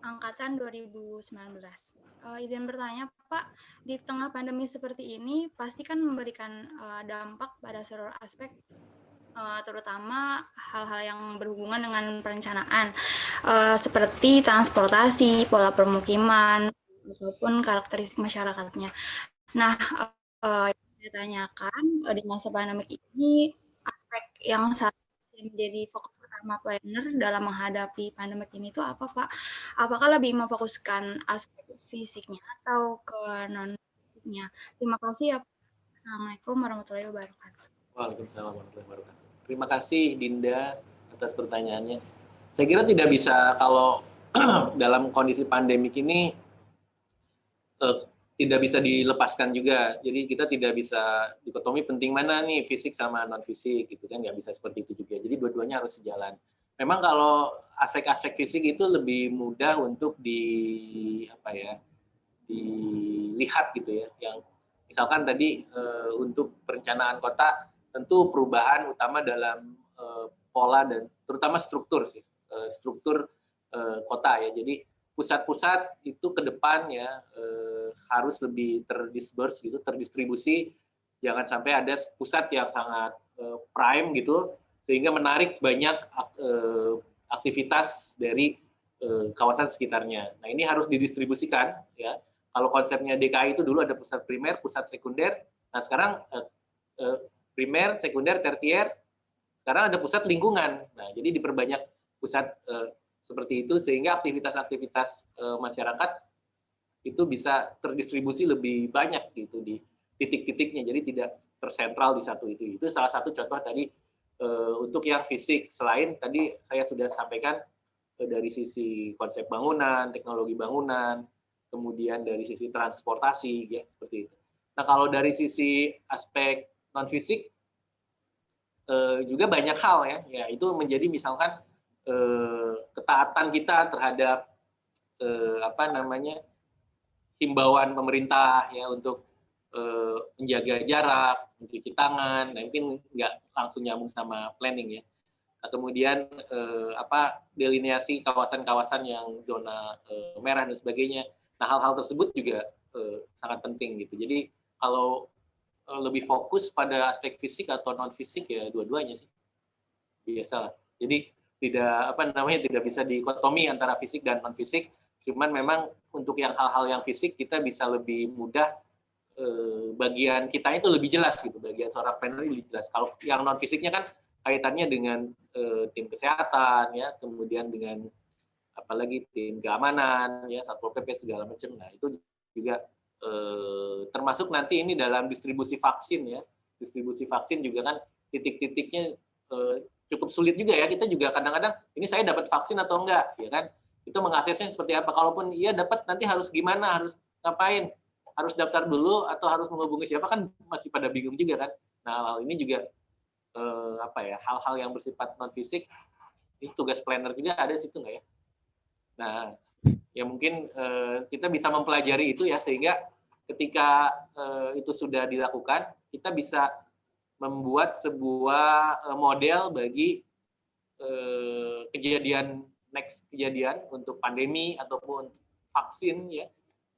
angkatan 2019. Izin bertanya, Pak, di tengah pandemi seperti ini, pasti kan memberikan dampak pada seluruh aspek, terutama hal-hal yang berhubungan dengan perencanaan, seperti transportasi, pola permukiman, ataupun karakteristik masyarakatnya. Nah, yang saya tanyakan, di masa pandemi ini, aspek yang menjadi fokus utama planner dalam menghadapi pandemi ini itu apa, Pak? Apakah lebih memfokuskan aspek fisiknya atau ke non-fisiknya? Terima kasih ya, Pak. Assalamualaikum warahmatullahi wabarakatuh.
Waalaikumsalam warahmatullahi wabarakatuh. Terima kasih Dinda atas pertanyaannya. Saya kira tidak bisa kalau dalam kondisi pandemik ini tidak bisa dilepaskan juga. Jadi kita tidak bisa dikotomi penting mana nih fisik sama non fisik gitu kan, nggak bisa seperti itu juga. Jadi dua-duanya harus sejalan. Memang kalau aspek-aspek fisik itu lebih mudah untuk dilihat gitu ya. Yang misalkan tadi untuk perencanaan kota tentu perubahan utama dalam pola dan terutama struktur sih, struktur kota ya. Jadi pusat-pusat itu ke depan ya harus lebih terdistribusi, jangan sampai ada pusat yang sangat prime gitu sehingga menarik banyak aktivitas dari kawasan sekitarnya. Nah, ini harus didistribusikan ya. Kalau konsepnya DKI itu dulu ada pusat primer, pusat sekunder. Nah, sekarang primer, sekunder, tertier, sekarang ada pusat lingkungan. Nah, jadi diperbanyak pusat seperti itu sehingga aktivitas-aktivitas masyarakat itu bisa terdistribusi lebih banyak gitu di titik-titiknya, jadi tidak tersentral di satu itu. Itu salah satu contoh tadi untuk yang fisik. Selain tadi saya sudah sampaikan dari sisi konsep bangunan, teknologi bangunan, kemudian dari sisi transportasi, ya seperti itu. Nah, kalau dari sisi aspek non fisik juga banyak hal ya itu menjadi misalkan ketaatan kita terhadap himbauan pemerintah ya untuk menjaga jarak, mencuci tangan, nah mungkin nggak langsung nyambung sama planning ya. Nah, kemudian delineasi kawasan-kawasan yang zona merah dan sebagainya. Nah, hal-hal tersebut juga sangat penting gitu. Jadi kalau lebih fokus pada aspek fisik atau non fisik ya dua-duanya sih biasalah. Jadi tidak bisa dikotomi antara fisik dan non fisik. Cuman memang untuk yang hal-hal yang fisik kita bisa lebih mudah bagian kita itu lebih jelas gitu. Bagian seorang planner lebih jelas. Kalau yang non fisiknya kan kaitannya dengan tim kesehatan ya, kemudian dengan apalagi tim keamanan ya, Satpol PP segala macam. Nah, itu juga termasuk nanti ini dalam distribusi vaksin ya. Distribusi vaksin juga kan titik-titiknya cukup sulit juga ya. Kita juga kadang-kadang ini saya dapat vaksin atau enggak ya kan. Itu mengaksesnya seperti apa. Kalaupun iya dapat nanti harus gimana, harus ngapain? Harus daftar dulu atau harus menghubungi siapa kan masih pada bingung juga kan. Nah, hal ini juga hal-hal yang bersifat non fisik itu tugas planner juga ada situ nggak ya? Nah, ya mungkin kita bisa mempelajari itu ya sehingga ketika itu sudah dilakukan kita bisa membuat sebuah model bagi kejadian untuk pandemi ataupun vaksin ya,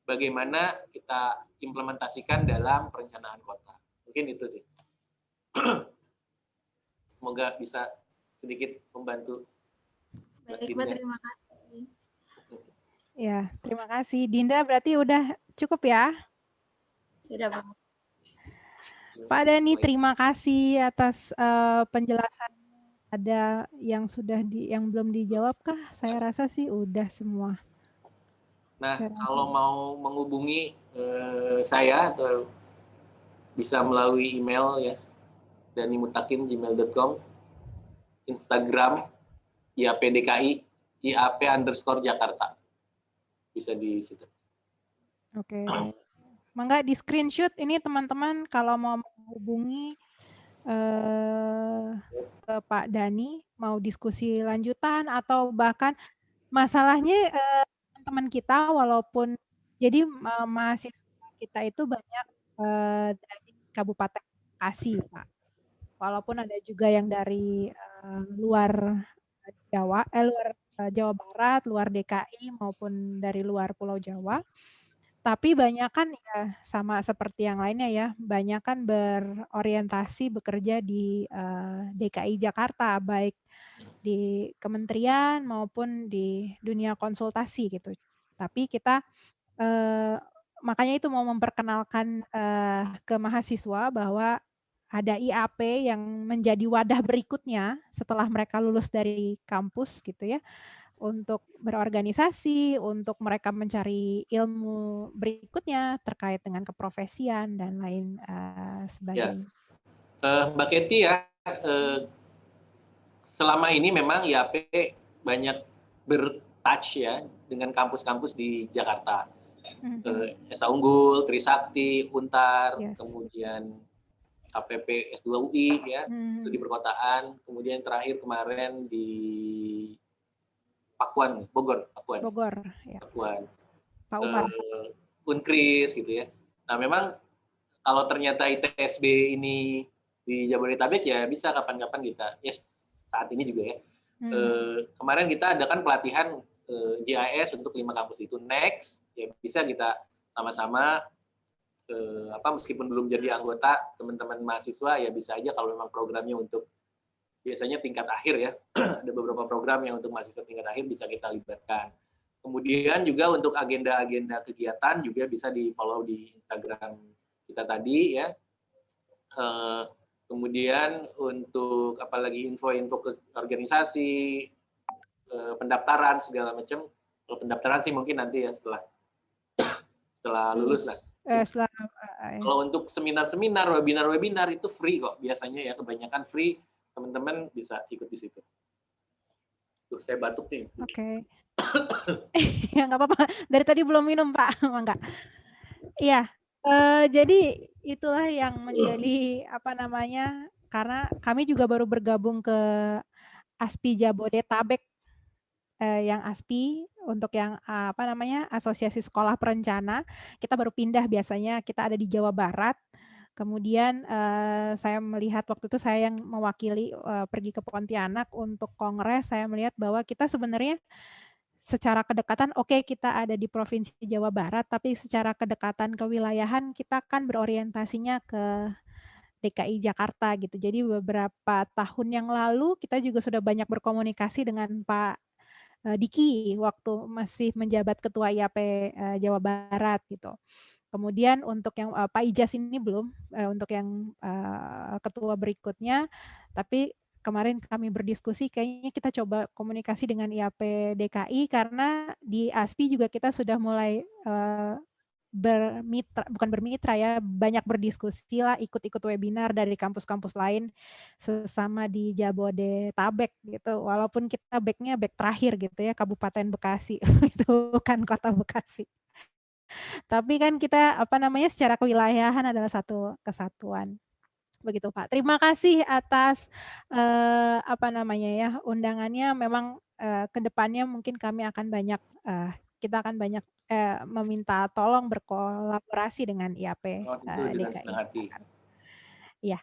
bagaimana kita implementasikan dalam perencanaan kota. Mungkin itu sih. Semoga bisa sedikit membantu.
Baik, Pak, terima kasih.
Ya, terima kasih. Dinda berarti udah cukup ya?
Sudah, Bu.
Pak Dani, terima kasih atas penjelasan. Ada yang yang belum dijawab kah? Saya rasa sih udah semua.
Nah,
Saya rasa.
kalau mau menghubungi saya atau bisa melalui email ya, danimutakin@gmail.com, Instagram IAPDKI, IAP_Jakarta. Bisa di situ.
Oke. Mangga di screenshot ini teman-teman kalau mau menghubungi ke Pak Dani, mau diskusi lanjutan atau bahkan masalahnya teman-teman kita walaupun jadi mahasiswa kita itu banyak dari Kabupaten Bekasi, Pak. Walaupun ada juga yang dari luar Jawa, luar Jawa Barat, luar DKI maupun dari luar Pulau Jawa. Tapi banyakan ya sama seperti yang lainnya ya, banyakan berorientasi bekerja di DKI Jakarta, baik di kementerian maupun di dunia konsultasi gitu. Tapi kita makanya itu mau memperkenalkan ke mahasiswa bahwa ada IAP yang menjadi wadah berikutnya setelah mereka lulus dari kampus gitu ya, untuk berorganisasi, untuk mereka mencari ilmu berikutnya terkait dengan keprofesian dan lain sebagainya.
Mbak Kety ya, selama ini memang IAP banyak bertouch ya dengan kampus-kampus di Jakarta. Esa Unggul, Trisakti, Untar, kemudian KPP S2 UI ya, studi perkotaan, kemudian terakhir kemarin di Pakuan, Bogor, Pakuan.
Ya.
Pakuan.
Pak Umar.
Unkris gitu ya. Nah, memang kalau ternyata ITSB ini di Jabodetabek ya bisa kapan-kapan kita, ya saat ini juga ya. Kemarin kita adakan pelatihan GIS untuk 5 kampus itu. Next, ya bisa kita sama-sama meskipun belum jadi anggota, teman-teman mahasiswa ya bisa aja kalau memang programnya untuk biasanya tingkat akhir ya. Ada beberapa program yang untuk mahasiswa tingkat akhir bisa kita libatkan. Kemudian juga untuk agenda-agenda kegiatan juga bisa di-follow di Instagram kita tadi ya. Kemudian untuk apalagi info-info ke organisasi, pendaftaran segala macam. Kalau pendaftaran sih mungkin nanti ya setelah lulus lah. Kalau untuk seminar-seminar, webinar-webinar itu free kok biasanya ya, kebanyakan free, teman-teman bisa ikut di situ. Tuh saya batuk nih.
Oke. Ya nggak apa-apa. Dari tadi belum minum Pak, enggak. Iya. Jadi itulah yang menjadi karena kami juga baru bergabung ke ASPI Jabodetabek, yang ASPI untuk yang Asosiasi Sekolah Perencana. Kita baru pindah, biasanya kita ada di Jawa Barat. Kemudian saya melihat waktu itu saya yang mewakili pergi ke Pontianak untuk kongres. Saya melihat bahwa kita sebenarnya secara kedekatan kita ada di Provinsi Jawa Barat, tapi secara kedekatan kewilayahan kita kan berorientasinya ke DKI Jakarta gitu. Jadi beberapa tahun yang lalu kita juga sudah banyak berkomunikasi dengan Pak Diki waktu masih menjabat Ketua IAP Jawa Barat gitu. Kemudian untuk yang Pak Ijaz ini belum, untuk yang ketua berikutnya, tapi kemarin kami berdiskusi kayaknya kita coba komunikasi dengan IAP DKI karena di ASPI juga kita sudah mulai bukan bermitra ya, banyak berdiskusi lah, ikut-ikut webinar dari kampus-kampus lain sesama di Jabodetabek gitu. Walaupun kita back-nya back terakhir gitu ya, Kabupaten Bekasi, itu bukan Kota Bekasi. Tapi kan kita secara kewilayahan adalah satu kesatuan. Begitu Pak. Terima kasih atas undangannya. Memang kedepannya mungkin kami akan banyak kita akan banyak meminta tolong berkolaborasi dengan IAP DKI. Ya,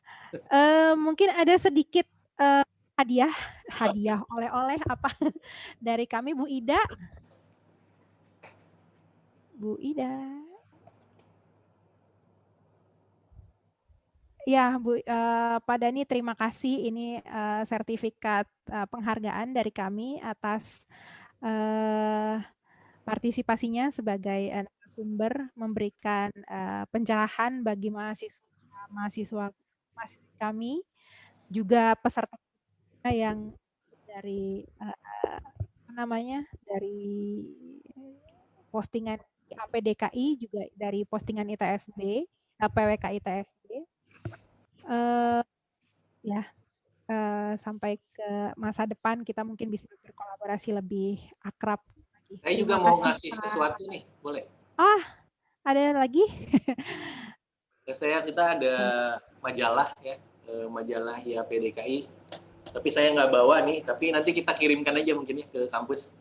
mungkin ada sedikit hadiah oleh-oleh apa dari kami, Bu Ida. Bu Ida. Ya, Bu, Pak Dani, terima kasih. Ini sertifikat penghargaan dari kami atas partisipasinya sebagai sumber memberikan pencerahan bagi mahasiswa kami, juga peserta yang dari dari postingan IAP DKI, juga dari postingan ITSB, PWK ITSB, sampai ke masa depan kita mungkin bisa berkolaborasi lebih akrab lagi.
Saya juga
Terima
mau
kasih,
ngasih
Pak.
sesuatu nih, boleh?
Ada lagi?
Kita ada majalah ya, majalah IAP DKI. Tapi saya nggak bawa nih, tapi nanti kita kirimkan aja mungkin ya ke kampus.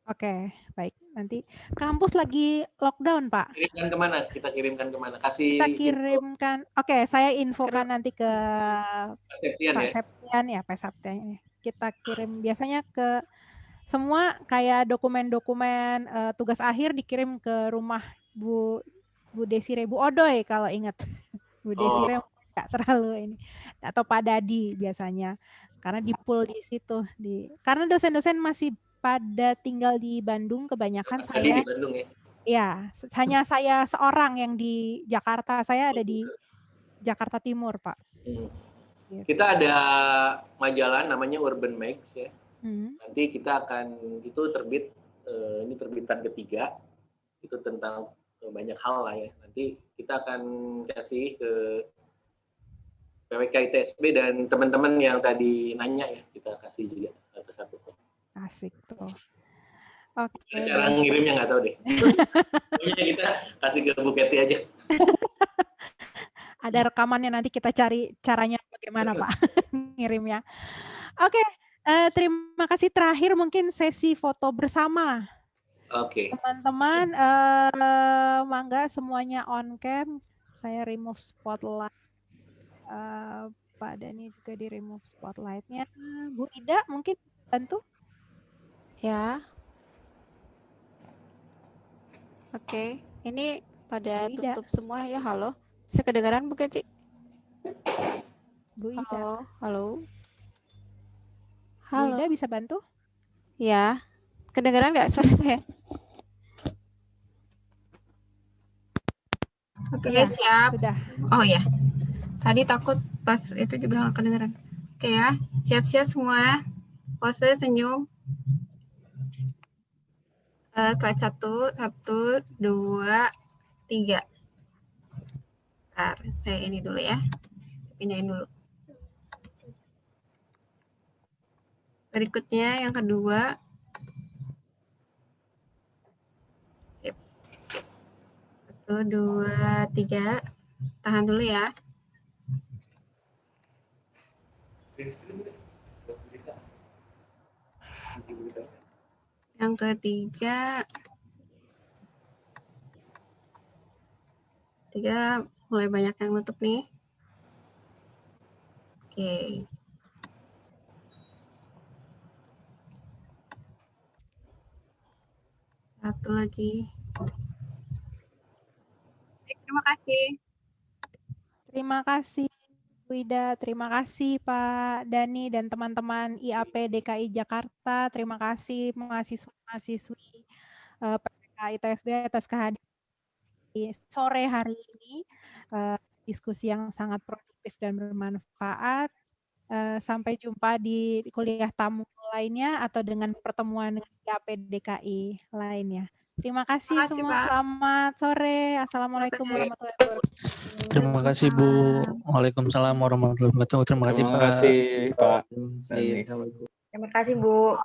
Oke, baik. Nanti kampus lagi lockdown, Pak.
Kirimkan kemana? Kita kirimkan kemana? Kasih
Kita kirimkan. Oke, saya infokan nanti ke
Pak Septian
Pak
ya.
Septian ya, Pak Septian. Kita kirim biasanya ke semua kayak dokumen-dokumen tugas akhir dikirim ke rumah Bu Desire, Bu Odoy kalau ingat. Bu Desire nggak terlalu ini, atau Pak Dadi biasanya, karena di pool di situ. Karena dosen-dosen masih pada tinggal di Bandung kebanyakan. Saya
di Bandung ya?
Ya, hanya saya seorang yang di Jakarta. Saya ada di Jakarta Timur, Pak. Gitu.
Kita ada majalah namanya Urban Mags ya. Nanti kita akan, itu terbit, ini terbitan ketiga, itu tentang banyak hal lah ya. Nanti kita akan kasih ke PWK ITSB dan teman-teman yang tadi nanya ya, kita kasih juga satu-satu.
Asik tuh. Oke.
Cara ngirimnya nggak tahu deh. Pokoknya kita kasih ke Bu Kety aja.
Ada rekamannya, nanti kita cari caranya bagaimana Pak ngirimnya. Oke, terima kasih. Terakhir mungkin sesi foto bersama.
Oke.
Teman-teman, mangga semuanya on cam. Saya remove spotlight. Pak Dani juga di remove spotlightnya. Bu Ida mungkin bantu?
Ya. Oke, ini pada tutup semua ya. Halo, bisa kedengaran Bu Kety?
Bu Ida.
Halo.
Bu Ida bisa bantu?
Ya, kedengaran nggak suara saya?
Oke, siap.
Sudah.
Oh ya, tadi takut pas itu juga nggak kedengeran. Oke ya, siap-siap semua. Pose senyum. Slide 1, 2, 3. Bentar, saya ini dulu ya. Pindahin dulu. Berikutnya yang kedua. Sip. 1, 2, 3. Tahan dulu ya. Yang ketiga, mulai banyak yang nutup nih. Oke. Satu lagi. Terima kasih.
Terima kasih Bu Ida, terima kasih Pak Dani dan teman-teman IAP DKI Jakarta. Terima kasih mahasiswa-mahasiswi PWK ITSB atas kehadiran di sore hari ini. Diskusi yang sangat produktif dan bermanfaat. Sampai jumpa di kuliah tamu lainnya atau dengan pertemuan dengan IAP DKI lainnya. Terima kasih semua. Pak. Selamat sore. Assalamualaikum warahmatullahi wabarakatuh.
Terima kasih Bu. Waalaikumsalam warahmatullahi wabarakatuh. Terima kasih Pak.
Terima kasih Pak.
Terima kasih Bu.